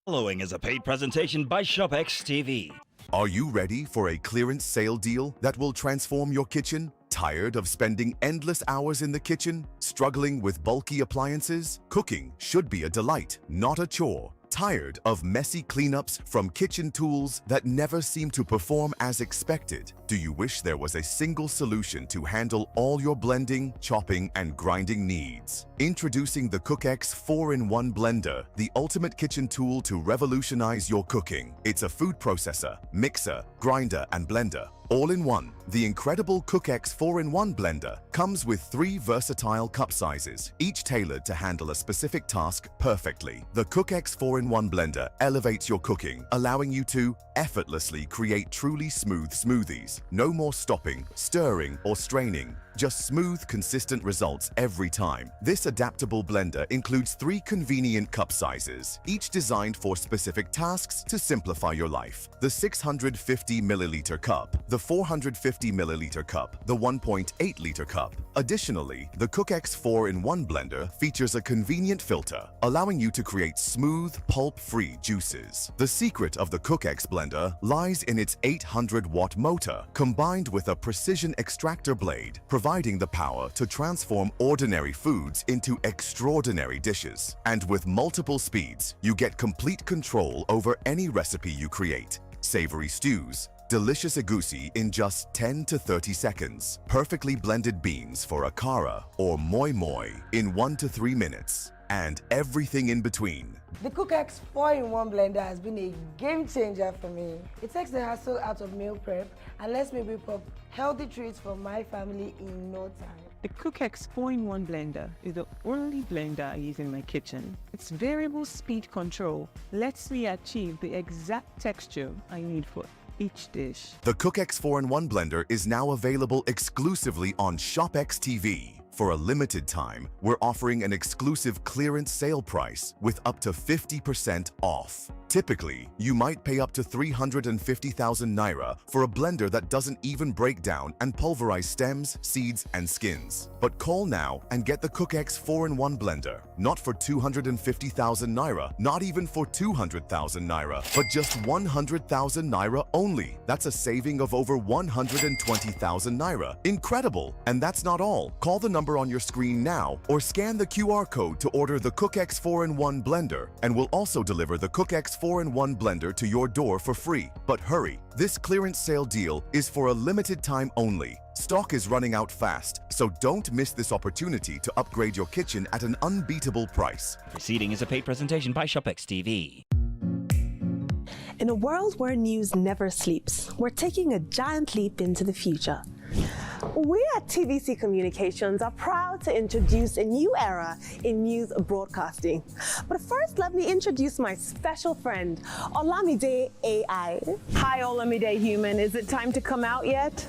Speaker 10: Following is a paid presentation by ShopX TV.
Speaker 11: Are you ready for a clearance sale deal that will transform your kitchen? Tired of spending endless hours in the kitchen, struggling with bulky appliances? Cooking should be a delight, not a chore. Tired of messy cleanups from kitchen tools that never seem to perform as expected? Do you wish there was a single solution to handle all your blending, chopping, and grinding needs? Introducing the CookX 4-in-1 Blender, the ultimate kitchen tool to revolutionize your cooking. It's a food processor, mixer, grinder, and blender. All in one, the incredible CookX 4-in-1 Blender comes with 3 versatile cup sizes, each tailored to handle a specific task perfectly. The CookX 4-in-1 Blender elevates your cooking, allowing you to effortlessly create truly smooth smoothies. No more stopping, stirring, or straining. Just smooth, consistent results every time. This adaptable blender includes 3 convenient cup sizes, each designed for specific tasks to simplify your life. The 650 milliliter cup, the 450 milliliter cup, the 1.8 liter cup. Additionally, the CookX 4-in-1 Blender features a convenient filter, allowing you to create smooth, pulp-free juices. The secret of the CookX Blender lies in its 800-watt motor, combined with a precision extractor blade, providing the power to transform ordinary foods into extraordinary dishes. And with multiple speeds, you get complete control over any recipe you create. Savory stews, delicious egusi in just 10 to 30 seconds, perfectly blended beans for a kara or moi moi in 1 to 3 minutes, and everything in between.
Speaker 12: The CookX 4-in-1 Blender has been a game changer for me. It takes the hassle out of meal prep and lets me whip up healthy treats for my family in no time.
Speaker 13: The CookX 4-in-1 Blender is the only blender I use in my kitchen. Its variable speed control lets me achieve the exact texture I need for each dish.
Speaker 11: The CookX 4-in-1 Blender is now available exclusively on ShopX TV. For a limited time, we're offering an exclusive clearance sale price with up to 50% off. Typically, you might pay up to 350,000 naira for a blender that doesn't even break down and pulverize stems, seeds, and skins. But call now and get the CookX 4-in-1 Blender. Not for 250,000 naira, not even for 200,000 naira, but just 100,000 naira only. That's a saving of over 120,000 naira. Incredible! And that's not all. Call the number on your screen now or scan the QR code to order the CookX 4-in-1 Blender, and we'll also deliver the CookX 4-in-1 Blender to your door for free. But hurry, this clearance sale deal is for a limited time only. Stock is running out fast, so don't miss this opportunity to upgrade your kitchen at an unbeatable price.
Speaker 10: Proceeding is a paid presentation by ShopX TV.
Speaker 14: In a world where news never sleeps, we're taking a giant leap into the future. We at TVC Communications are proud to introduce a new era in news broadcasting. But first, let me introduce my special friend, Olamide AI. Hi, Olamide Human. Is it time to come out yet?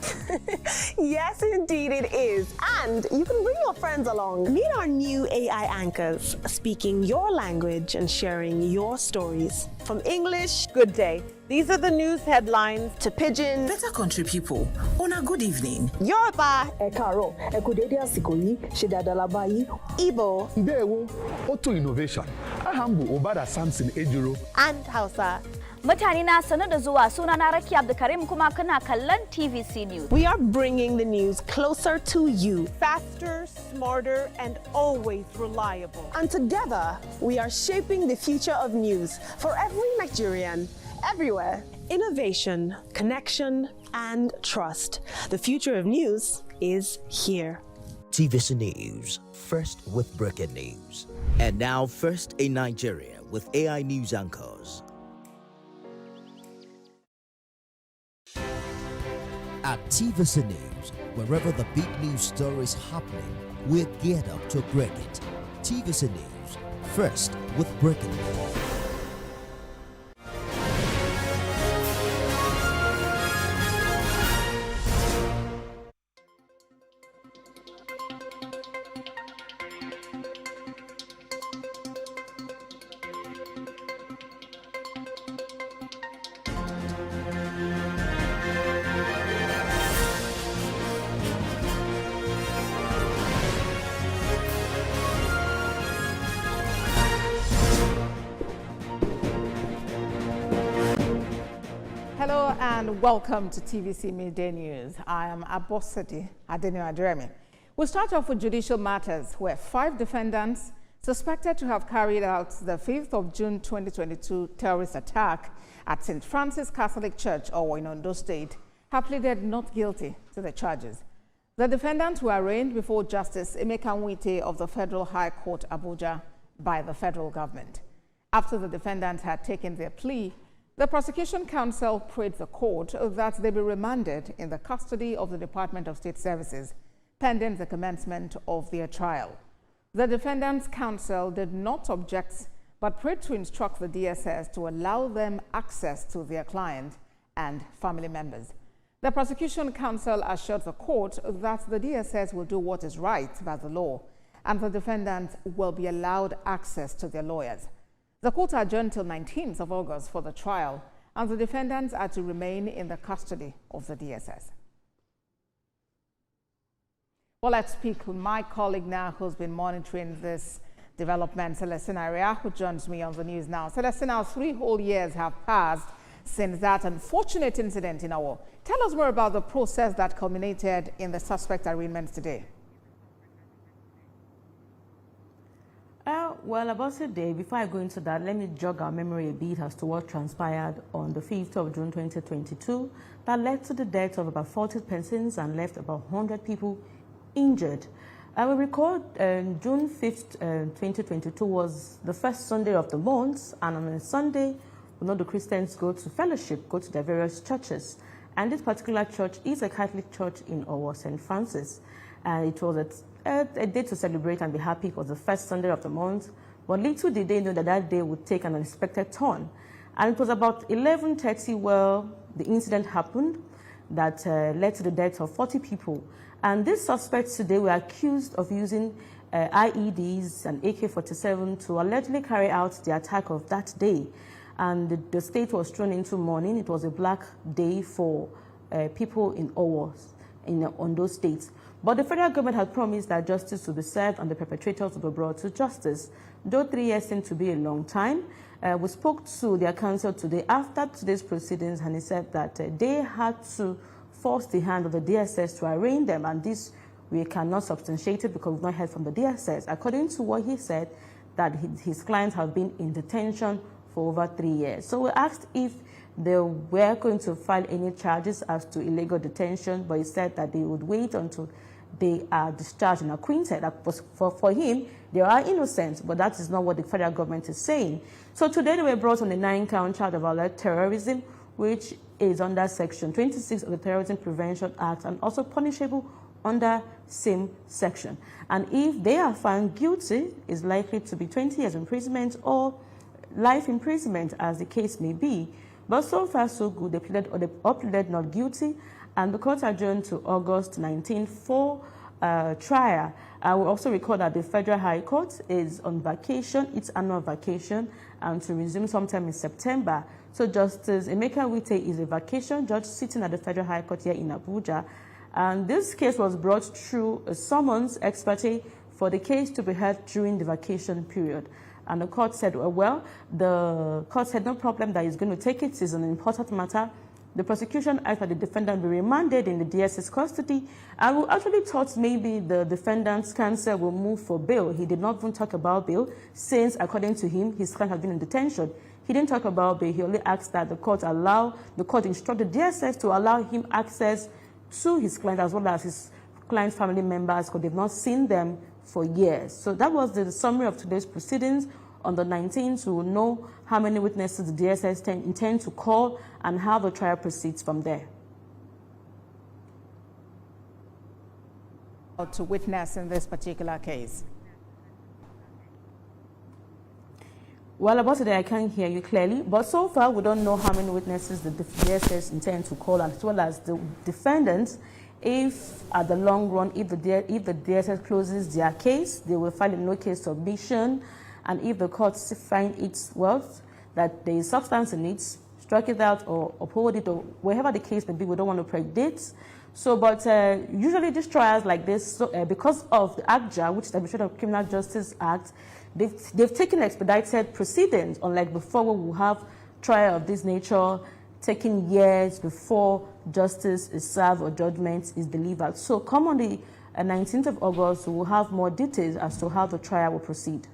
Speaker 14: Yes, indeed it is. And you can bring your friends along. Meet our new AI anchors, speaking your language and sharing your stories. From English, good day. These are the news headlines, to Pidgin.
Speaker 15: Better country people, on a good evening.
Speaker 14: Yoruba.
Speaker 16: Ekaro, Ekodede Asikoyi, Shedadalabayi.
Speaker 14: Igbo.
Speaker 17: Ndewo, Auto Innovation. Ahambu Obada Samson Ejuro.
Speaker 14: And Hausa.
Speaker 18: Mutane na sanar da zuwa, sunana Rakia Abdulkarim kuma kana kallon TVC News.
Speaker 14: We are bringing the news closer to you. Faster, smarter, and always reliable. And together, we are shaping the future of news for every Nigerian, everywhere. Innovation, connection, and trust. The future of news is here.
Speaker 19: TVC News, first with breaking news. And now first in Nigeria with AI news anchors. At TVC News, wherever the big news story is happening, we're geared up to break it. TVC News, first with breaking news.
Speaker 20: Hello and welcome to TVC Midday News. I am Abosadi Adeniyi. We'll start off with judicial matters where 5 defendants suspected to have carried out the 5th of June 2022 terrorist attack at St. Francis Catholic Church, Owo, in Ondo State, have pleaded not guilty to the charges. The defendants were arraigned before Justice Emeka Nwite of the Federal High Court, Abuja, by the federal government. After the defendants had taken their plea, the prosecution counsel prayed the court that they be remanded in the custody of the Department of State Services, pending the commencement of their trial. The defendants' counsel did not object, but prayed to instruct the DSS to allow them access to their client and family members. The prosecution counsel assured the court that the DSS will do what is right by the law, and the defendants will be allowed access to their lawyers. The court adjourned till 19th of August for the trial, and the defendants are to remain in the custody of the DSS. Well, let's speak with my colleague now who's been monitoring this development, Celestina Area, who joins me on the news now. Celestina, 3 whole years have passed since that unfortunate incident in Owo. Tell us more about the process that culminated in the suspect arraignment today.
Speaker 21: Well, about today, before I go into that, let me jog our memory a bit as to what transpired on the 5th of June 2022 that led to the death of about 40 persons and left about 100 people injured. I will recall June 5th, 2022 was the first Sunday of the month, and on a Sunday, we know the Christians go to fellowship, go to their various churches, and this particular church is a Catholic church in Owo, St. Francis. It was a day to celebrate and be happy. It was the first Sunday of the month, but little did they know that that day would take an unexpected turn. And it was about 11:30 where the incident happened that led to the death of 40 people. And these suspects today were accused of using IEDs and AK-47 to allegedly carry out the attack of that day. And the state was thrown into mourning. It was a black day for people in Owo, in Ondo State. But the federal government had promised that justice will be served and the perpetrators will be brought to justice. Though 3 years seemed to be a long time, we spoke to their counsel today after today's proceedings, and he said that they had to force the hand of the DSS to arraign them, and this we cannot substantiate it because we've not heard from the DSS. According to what he said, that his clients have been in detention for over 3 years. So we asked if they were going to file any charges as to illegal detention, but he said that they would wait until they are discharged and acquitted. For him, they are innocent, but that is not what the federal government is saying. So today they were brought on the 9-count charge of alleged terrorism, which is under Section 26 of the Terrorism Prevention Act and also punishable under same section. And if they are found guilty, it's likely to be 20 years imprisonment or life imprisonment, as the case may be. But so far, so good. They pleaded not guilty, and the court adjourned to August 19 for trial. I will also recall that the Federal High Court is on vacation, its annual vacation, and to resume sometime in September. So Justice Emeka Wite is a vacation judge sitting at the Federal High Court here in Abuja. And this case was brought through a summons ex parte for the case to be heard during the vacation period. And the court said, well, the court said no problem that he's going to take it. It's an important matter. The prosecution asked that the defendant be remanded in the DSS custody, and we actually thought maybe the defendant's counsel will move for bail. He did not even talk about bail, since, according to him, his client had been in detention. He didn't talk about bail. He only asked that the court instructed DSS to allow him access to his client as well as his client's family members, because they've not seen them for years. So that was the summary of today's proceedings. On the 19th, we will know how many witnesses the DSS intend to call and how the trial proceeds from there.
Speaker 20: To witness in this particular case?
Speaker 21: Well, about today, I can't hear you clearly, but so far we don't know how many witnesses the DSS intend to call, as well as the defendants. If at the long run, if the DSS closes their case, they will file a no case submission. And if the courts find its worth, that there is substance in it, strike it out or uphold it, or wherever the case may be, we don't want to predict. So, but usually these trials like this, because of the ACJA, which is the Administrative Criminal Justice Act, they've taken expedited proceedings, unlike before where we have trial of this nature taking years before justice is served or judgment is delivered. So come on the 19th of August, we'll have more details as to how the trial will proceed.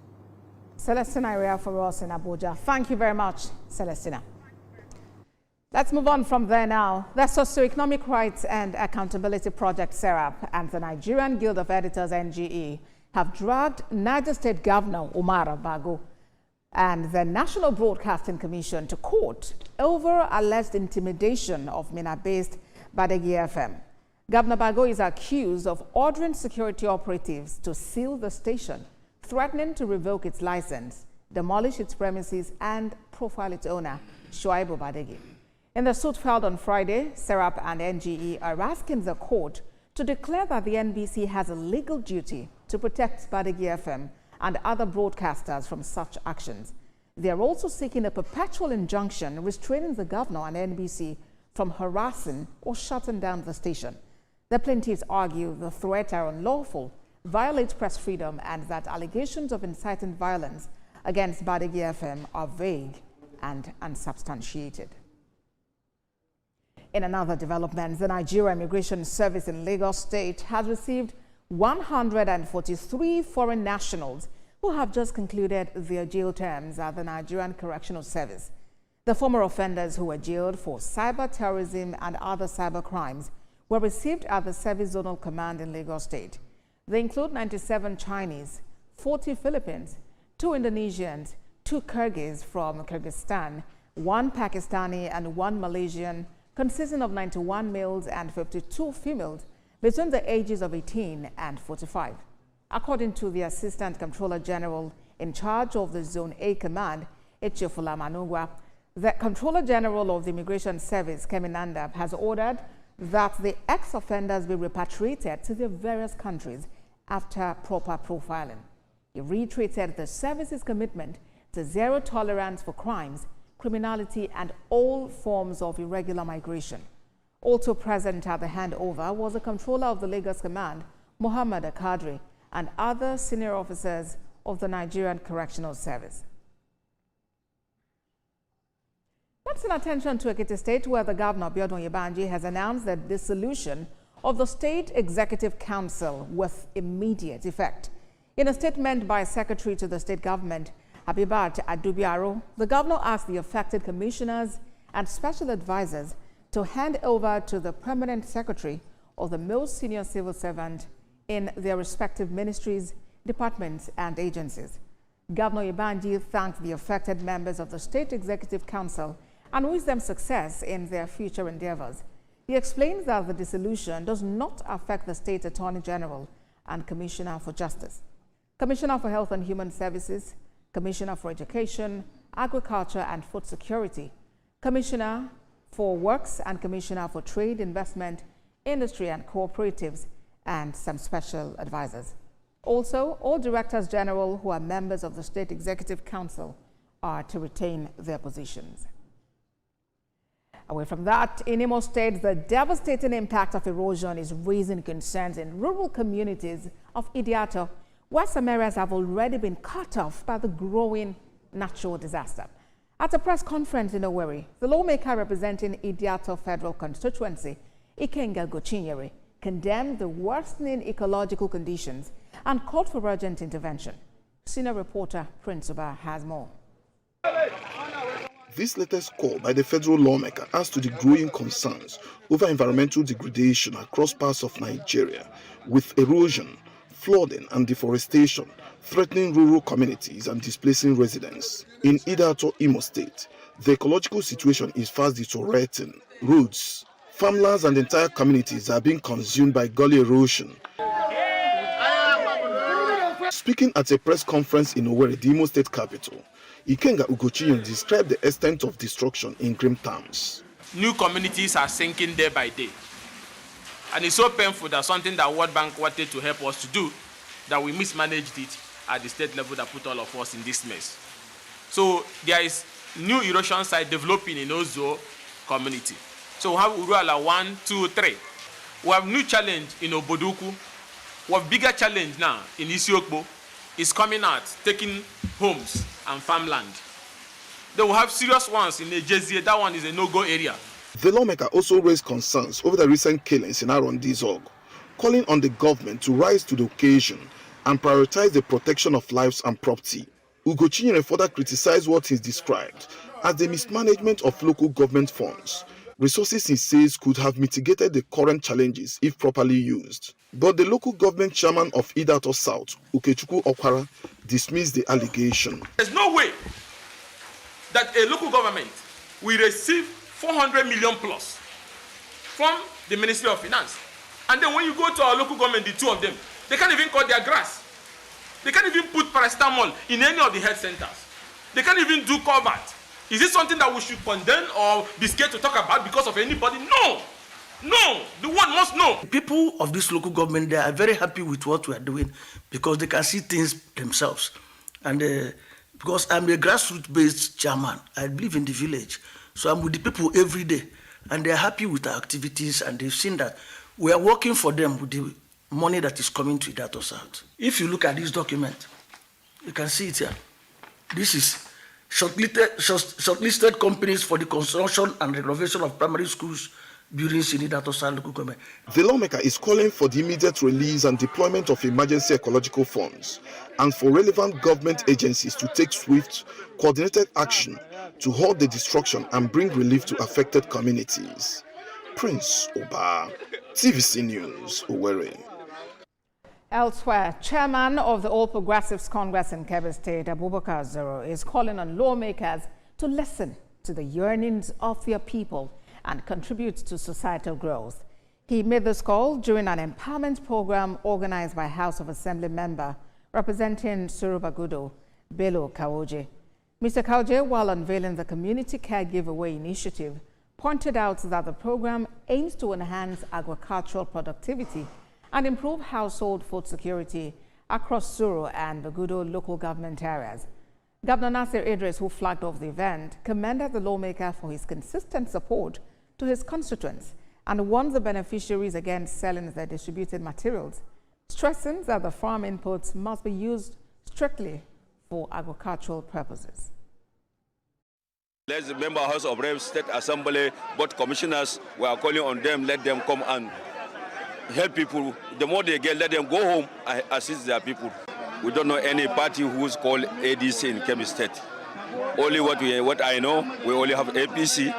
Speaker 20: Celestina Area for us in Abuja. Thank you very much, Celestina. Let's move on from there now. The Socioeconomic Rights and Accountability Project, SERAP, and the Nigerian Guild of Editors, NGE, have dragged Niger State Governor Umar Bago and the National Broadcasting Commission to court over alleged intimidation of Minna-based Badegi FM. Governor Bago is accused of ordering security operatives to seal the station, threatening to revoke its license, demolish its premises, and profile its owner, Shuaibu Badegi. In the suit filed on Friday, SERAP and NGE are asking the court to declare that the NBC has a legal duty to protect Badegi FM and other broadcasters from such actions. They are also seeking a perpetual injunction restraining the governor and NBC from harassing or shutting down the station. The plaintiffs argue the threats are unlawful, violate press freedom, and that allegations of inciting violence against Badegi FM are vague and unsubstantiated. In another development, the Nigeria Immigration Service in Lagos State has received 143 foreign nationals who have just concluded their jail terms at the Nigerian Correctional Service. The former offenders who were jailed for cyber terrorism and other cyber crimes were received at the Service Zonal Command in Lagos State. They include 97 Chinese, 40 Philippines, 2 Indonesians, 2 Kyrgyz from Kyrgyzstan, 1 Pakistani, and 1 Malaysian, consisting of 91 males and 52 females between the ages of 18 and 45. According to the Assistant Comptroller General in charge of the Zone A Command, Echefula Manugwa, the Comptroller General of the Immigration Service, Keminanda, has ordered that the ex-offenders be repatriated to their various countries after proper profiling. He reiterated the service's commitment to zero tolerance for crimes, criminality, and all forms of irregular migration. Also present at the handover was the Comptroller of the Lagos Command, Muhammad Akadri, and other senior officers of the Nigerian Correctional Service. Let's turn attention to Ekiti State, where the Governor, Biodun Yebanji, has announced the dissolution of the State Executive Council with immediate effect. In a statement by Secretary to the State Government, Habibat Adubiaro, the Governor asked the affected commissioners and special advisors to hand over to the Permanent Secretary or the most senior civil servant in their respective ministries, departments, and agencies. Governor Yebanji thanked the affected members of the State Executive Council and wished them success in their future endeavors. He explains that the dissolution does not affect the State Attorney General and Commissioner for Justice, Commissioner for Health and Human Services, Commissioner for Education, Agriculture and Food Security, Commissioner for Works and Commissioner for Trade, Investment, Industry and Cooperatives, and some special advisors. Also, all Directors General who are members of the State Executive Council are to retain their positions. Away from that, in Imo State, the devastating impact of erosion is raising concerns in rural communities of Idiato, where some areas have already been cut off by the growing natural disaster. At a press conference in Owerri, the lawmaker representing Idiato Federal Constituency, Ikenga Gochinyere, condemned the worsening ecological conditions and called for urgent intervention. Senior reporter Prince Uba has more.
Speaker 3: This latest call by the federal lawmaker adds to the growing concerns over environmental degradation across parts of Nigeria, with erosion, flooding and deforestation threatening rural communities and displacing residents. In Idato, Imo State, the ecological situation is fast deteriorating. Roads, farmlands and entire communities are being consumed by gully erosion. Speaking at a press conference in Owerri, the Imo State capital, Ikenga Ugochinyere described the extent of destruction in grim terms.
Speaker 22: New communities are sinking day by day. And it's so painful that something that World Bank wanted to help us to do, that we mismanaged it at the state level that put all of us in this mess. So there is new erosion site developing in Ozo community. So we have Uruala 1, 2, 3. We have new challenge in Oboduku. We have bigger challenge now in Isiokbo. Is coming out, taking homes and farmland. They will have serious ones in Ejezie. That one is a no-go area.
Speaker 3: The lawmaker also raised concerns over the recent killings in Arondizog, calling on the government to rise to the occasion and prioritize the protection of lives and property. Ugochinyere further criticized what he described as the mismanagement of local government funds. Resources, he says, could have mitigated the current challenges if properly used. But the local government chairman of Idato South, Ukechukwu Okwara, dismissed the allegation.
Speaker 22: There's no way that a local government will receive 400 million plus from the Ministry of Finance. And then when you go to our local government, the two of them, they can't even cut their grass. They can't even put paracetamol in any of the health centers. They can't even do covert. Is this something that we should condemn or be scared to talk about because of anybody? No. No. The world must know.
Speaker 23: People of this local government, they are very happy with what we are doing because they can see things themselves. And because I'm a grassroots-based chairman, I live in the village. So I'm with the people every day. And they're happy with our activities, and they've seen that we are working for them with the money that is coming to Idato South. If you look at this document, you can see it here. This is shortlisted companies for the construction and renovation of primary schools buildings in Idato South local government.
Speaker 3: The lawmaker is calling for the immediate release and deployment of emergency ecological funds and for relevant government agencies to take swift, coordinated action to halt the destruction and bring relief to affected communities. Prince Oba, TVC News, Owerri.
Speaker 20: Elsewhere, Chairman of the All Progressives Congress in Kebbi State, Abubakar Zero, is calling on lawmakers to listen to the yearnings of their people and contribute to societal growth. He made this call during an empowerment program organized by House of Assembly member representing Surubagudo, Bello Kaoje. Mr. Kaoje, while unveiling the Community Care Giveaway initiative, pointed out that the program aims to enhance agricultural productivity and improve household food security across Suru and Bagudo local government areas. Governor Nasir Idris, who flagged off the event, commended the lawmaker for his consistent support to his constituents and warned the beneficiaries against selling their distributed materials, stressing that the farm inputs must be used strictly for agricultural purposes.
Speaker 24: Let's remember House of Reps, State Assembly, both commissioners, we are calling on them, let them come and help people. The more they get, let them go home and assist their people. We don't know any party who's called ADC in Kebbi State. Only what I know, we only have APC,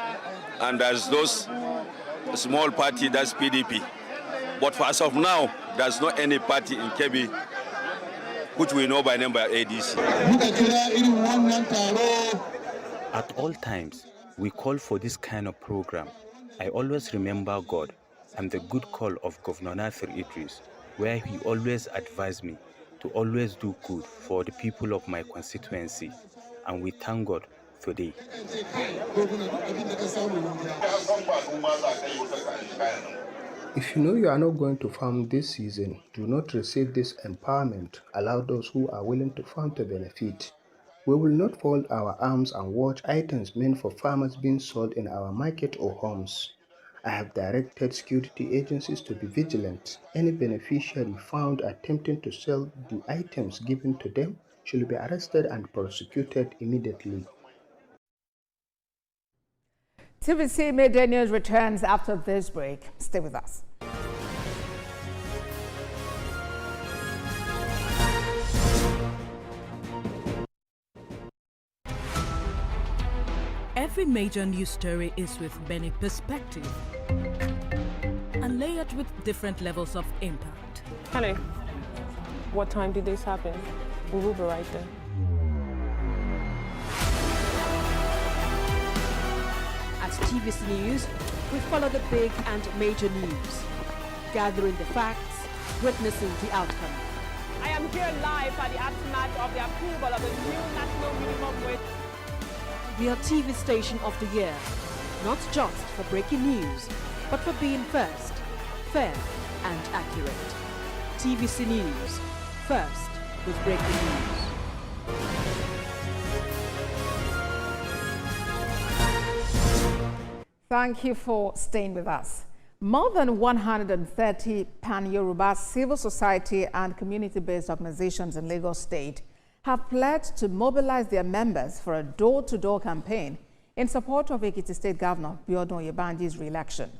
Speaker 24: and there's those small party, that's PDP. But for as of now, there's not any party in Kebbi which we know by name by ADC.
Speaker 25: At all times, we call for this kind of program
Speaker 4: I always remember God and the good call of Governor Nasir Idris, where he always advised me to always do good for the people of my constituency, and we thank God today.
Speaker 5: If you know you are not going to farm this season, do not receive this empowerment. Allow those who are willing to farm to benefit. We will not fold our arms and watch items meant for farmers being sold in our market or homes. I have directed security agencies to be vigilant. Any beneficiary found attempting to sell the items given to them should be arrested and prosecuted immediately.
Speaker 20: TVC Midday News returns after this break. Stay with us.
Speaker 6: Every major news story is with many perspectives and layered with different levels of impact.
Speaker 7: Hello. What time did this happen? We will be right there.
Speaker 25: At TVC News, we follow the big and major news, gathering the facts, witnessing the outcome.
Speaker 7: I am here live at the aftermath of the approval of the new national minimum wage.
Speaker 25: We are TV station of the year, not just for breaking news, but for being first, fair and accurate. TVC News, first with breaking news.
Speaker 20: Thank you for staying with us. More than 130 pan-Yoruba civil society and community-based organizations in Lagos State have pledged to mobilize their members for a door-to-door campaign in support of Ekiti State Governor Biodun Oyebanji's re-election.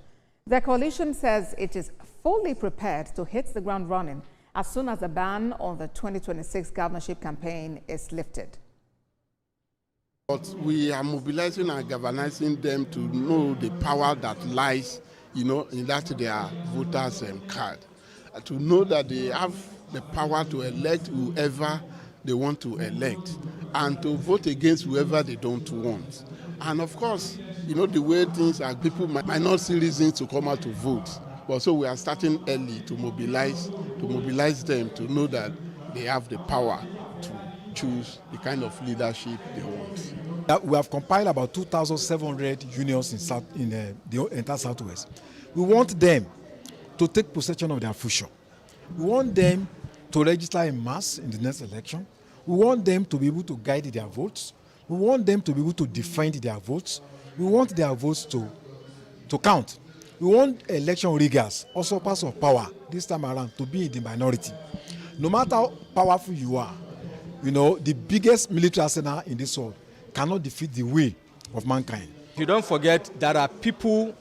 Speaker 20: The coalition says it is fully prepared to hit the ground running as soon as the ban on the 2026 governorship campaign is lifted.
Speaker 26: But we are mobilizing and galvanizing them to know the power that lies, in that their voters' card. To know that they have the power to elect whoever they want to elect and to vote against whoever they don't want. And of course, the way things are, people might not see reasons to come out to vote. But so we are starting early to mobilize them to know that they have the power to choose the kind of leadership they want.
Speaker 27: We have compiled about 2,700 unions in the entire Southwest. We want them to take possession of their future. We want them to register in mass in the next election. We want them to be able to guide their votes. We want them to be able to defend their votes. We want their votes to count. We want election riggers, also parts of power, this time around, to be in the minority. No matter how powerful you are, the biggest military arsenal in this world cannot defeat the will of mankind.
Speaker 28: You don't forget there are people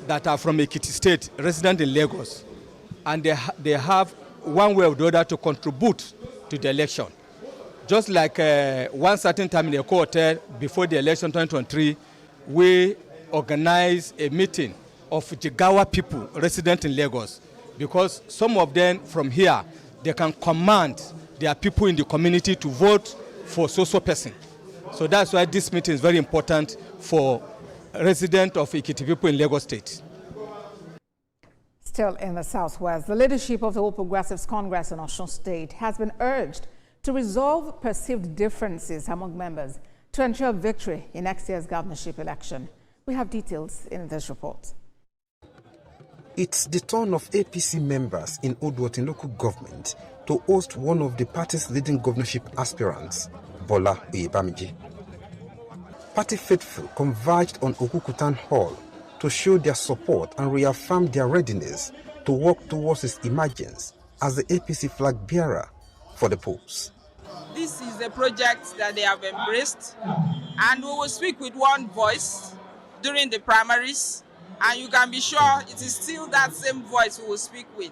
Speaker 28: that are from Ekiti State, resident in Lagos, and they have one way or the other to contribute to the election. Just like one certain time in the hotel before the election 2023, we organized a meeting of Jigawa people resident in Lagos, because some of them from here, they can command their people in the community to vote for so person. So that's why this meeting is very important for residents of Ekiti people in Lagos State.
Speaker 20: Still in the Southwest, the leadership of the All Progressives Congress in Osun State has been urged to resolve perceived differences among members to ensure victory in next year's governorship election. We have details in this report.
Speaker 29: It's the turn of APC members in Oduotin local government to host one of the party's leading governorship aspirants, Bola Oyebamiji. Party faithful converged on Okukutan Hall to show their support and reaffirm their readiness to work towards his emergence as the APC flag bearer for the polls.
Speaker 30: This is a project that they have embraced, and we will speak with one voice during the primaries, and you can be sure it is still that same voice we will speak with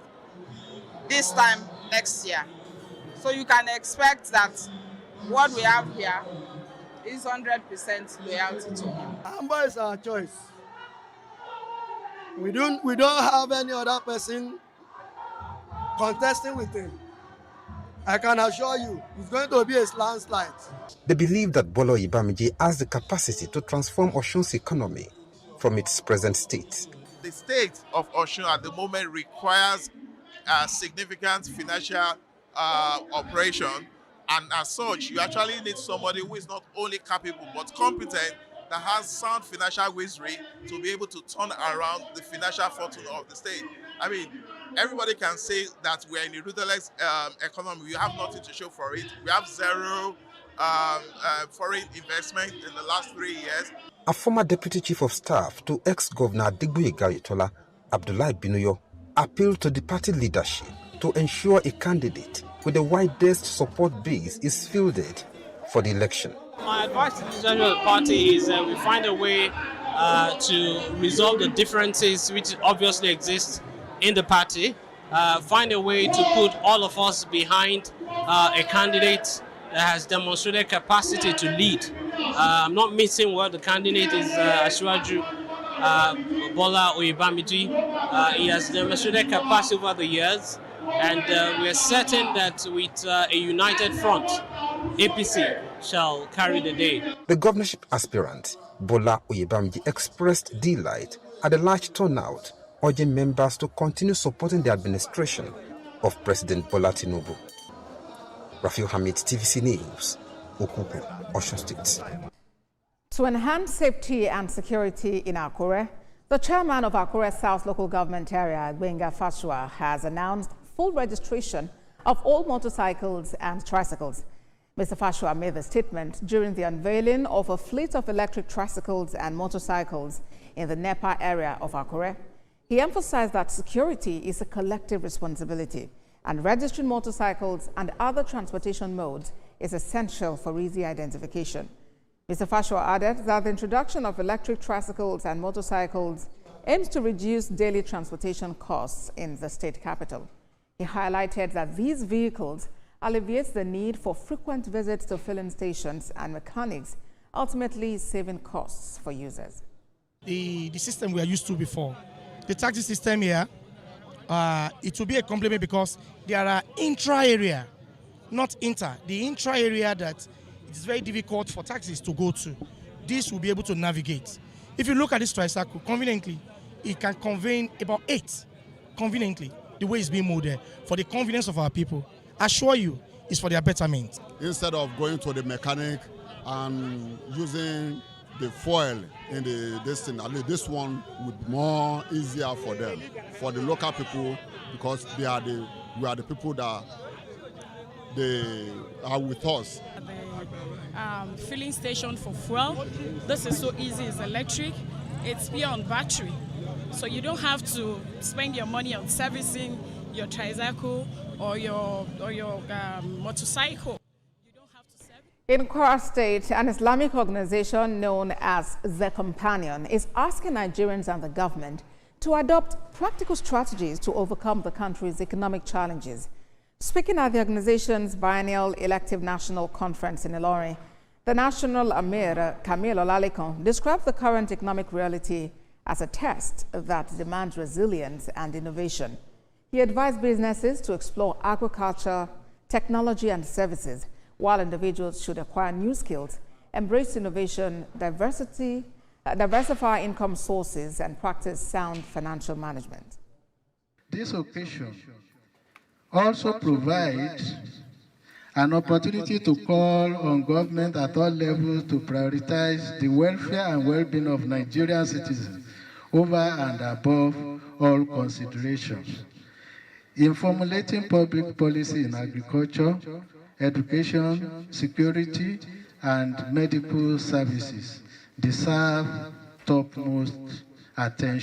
Speaker 30: this time next year. So you can expect that what we have here is 100% loyalty to him.
Speaker 31: Amba is our choice. We don't have any other person contesting with him. I can assure you, it's going to be a landslide.
Speaker 29: They believe that Bola Oyebamiji has the capacity to transform Osun's economy from its present state.
Speaker 1: The state of Osun at the moment requires a significant financial operation, and as such, you actually need somebody who is not only capable but competent, that has sound financial wizardry to be able to turn around the financial fortune of the state. I mean, everybody can say that we're in a ruthless economy. We have nothing to show for it. We have zero foreign investment in the last 3 years.
Speaker 29: A former deputy chief of staff to ex-governor Adigboyega Oyetola, Abdullahi Binuyo, appealed to the party leadership to ensure a candidate with the widest support base is fielded for the election.
Speaker 2: My advice to the leadership of the party is we find a way to resolve the differences which obviously exist in the party, find a way to put all of us behind a candidate that has demonstrated capacity to lead. I'm not missing what the candidate is, Asiwaju Bola Oyebamiji. He has demonstrated capacity over the years, and we are certain that with a united front, APC shall carry the day.
Speaker 29: The governorship aspirant, Bola Oyebamiji, expressed delight at the large turnout, urging members to continue supporting the administration of President Bola Tinubu. Rafiu Hamid, TVC News, Okuku, Osun State.
Speaker 20: To enhance safety and security in Akure, the chairman of Akure South Local Government Area, Gbenga Fashua, has announced full registration of all motorcycles and tricycles. Mr. Fashua made the statement during the unveiling of a fleet of electric tricycles and motorcycles in the NEPA area of Akure. He emphasized that security is a collective responsibility, and registering motorcycles and other transportation modes is essential for easy identification. Mr. Fashua added that the introduction of electric tricycles and motorcycles aims to reduce daily transportation costs in the state capital. He highlighted that these vehicles alleviate the need for frequent visits to filling stations and mechanics, ultimately saving costs for users.
Speaker 8: The system we are used to before, the taxi system here, it will be a complement because there are intra-area, not inter. The intra-area that it is very difficult for taxis to go to. This will be able to navigate. If you look at this tricycle, conveniently, it can convey about 8, conveniently, the way it's being moved for the convenience of our people. I assure you, it's for their betterment.
Speaker 26: Instead of going to the mechanic and using the foil in this thing, at least this one would be more easier for them, for the local people, because we are the people that they are with us.
Speaker 9: The filling station for fuel, this is so easy. It's electric, it's pure on battery, so you don't have to spend your money on servicing your tricycle or your motorcycle.
Speaker 20: In Kwara State, an Islamic organization known as The Companion is asking Nigerians and the government to adopt practical strategies to overcome the country's economic challenges. Speaking at the organization's biennial elective national conference in Ilorin, the National Amir, Camille Olalekan, described the current economic reality as a test that demands resilience and innovation. He advised businesses to explore agriculture, technology, and services, while individuals should acquire new skills, embrace innovation, diversify income sources, and practice sound financial management.
Speaker 10: This occasion also provides an opportunity to call on government at all levels to prioritize the welfare and well-being of Nigerian citizens over and above all considerations. In formulating public policy in agriculture, education, security, and medical services deserve topmost attention.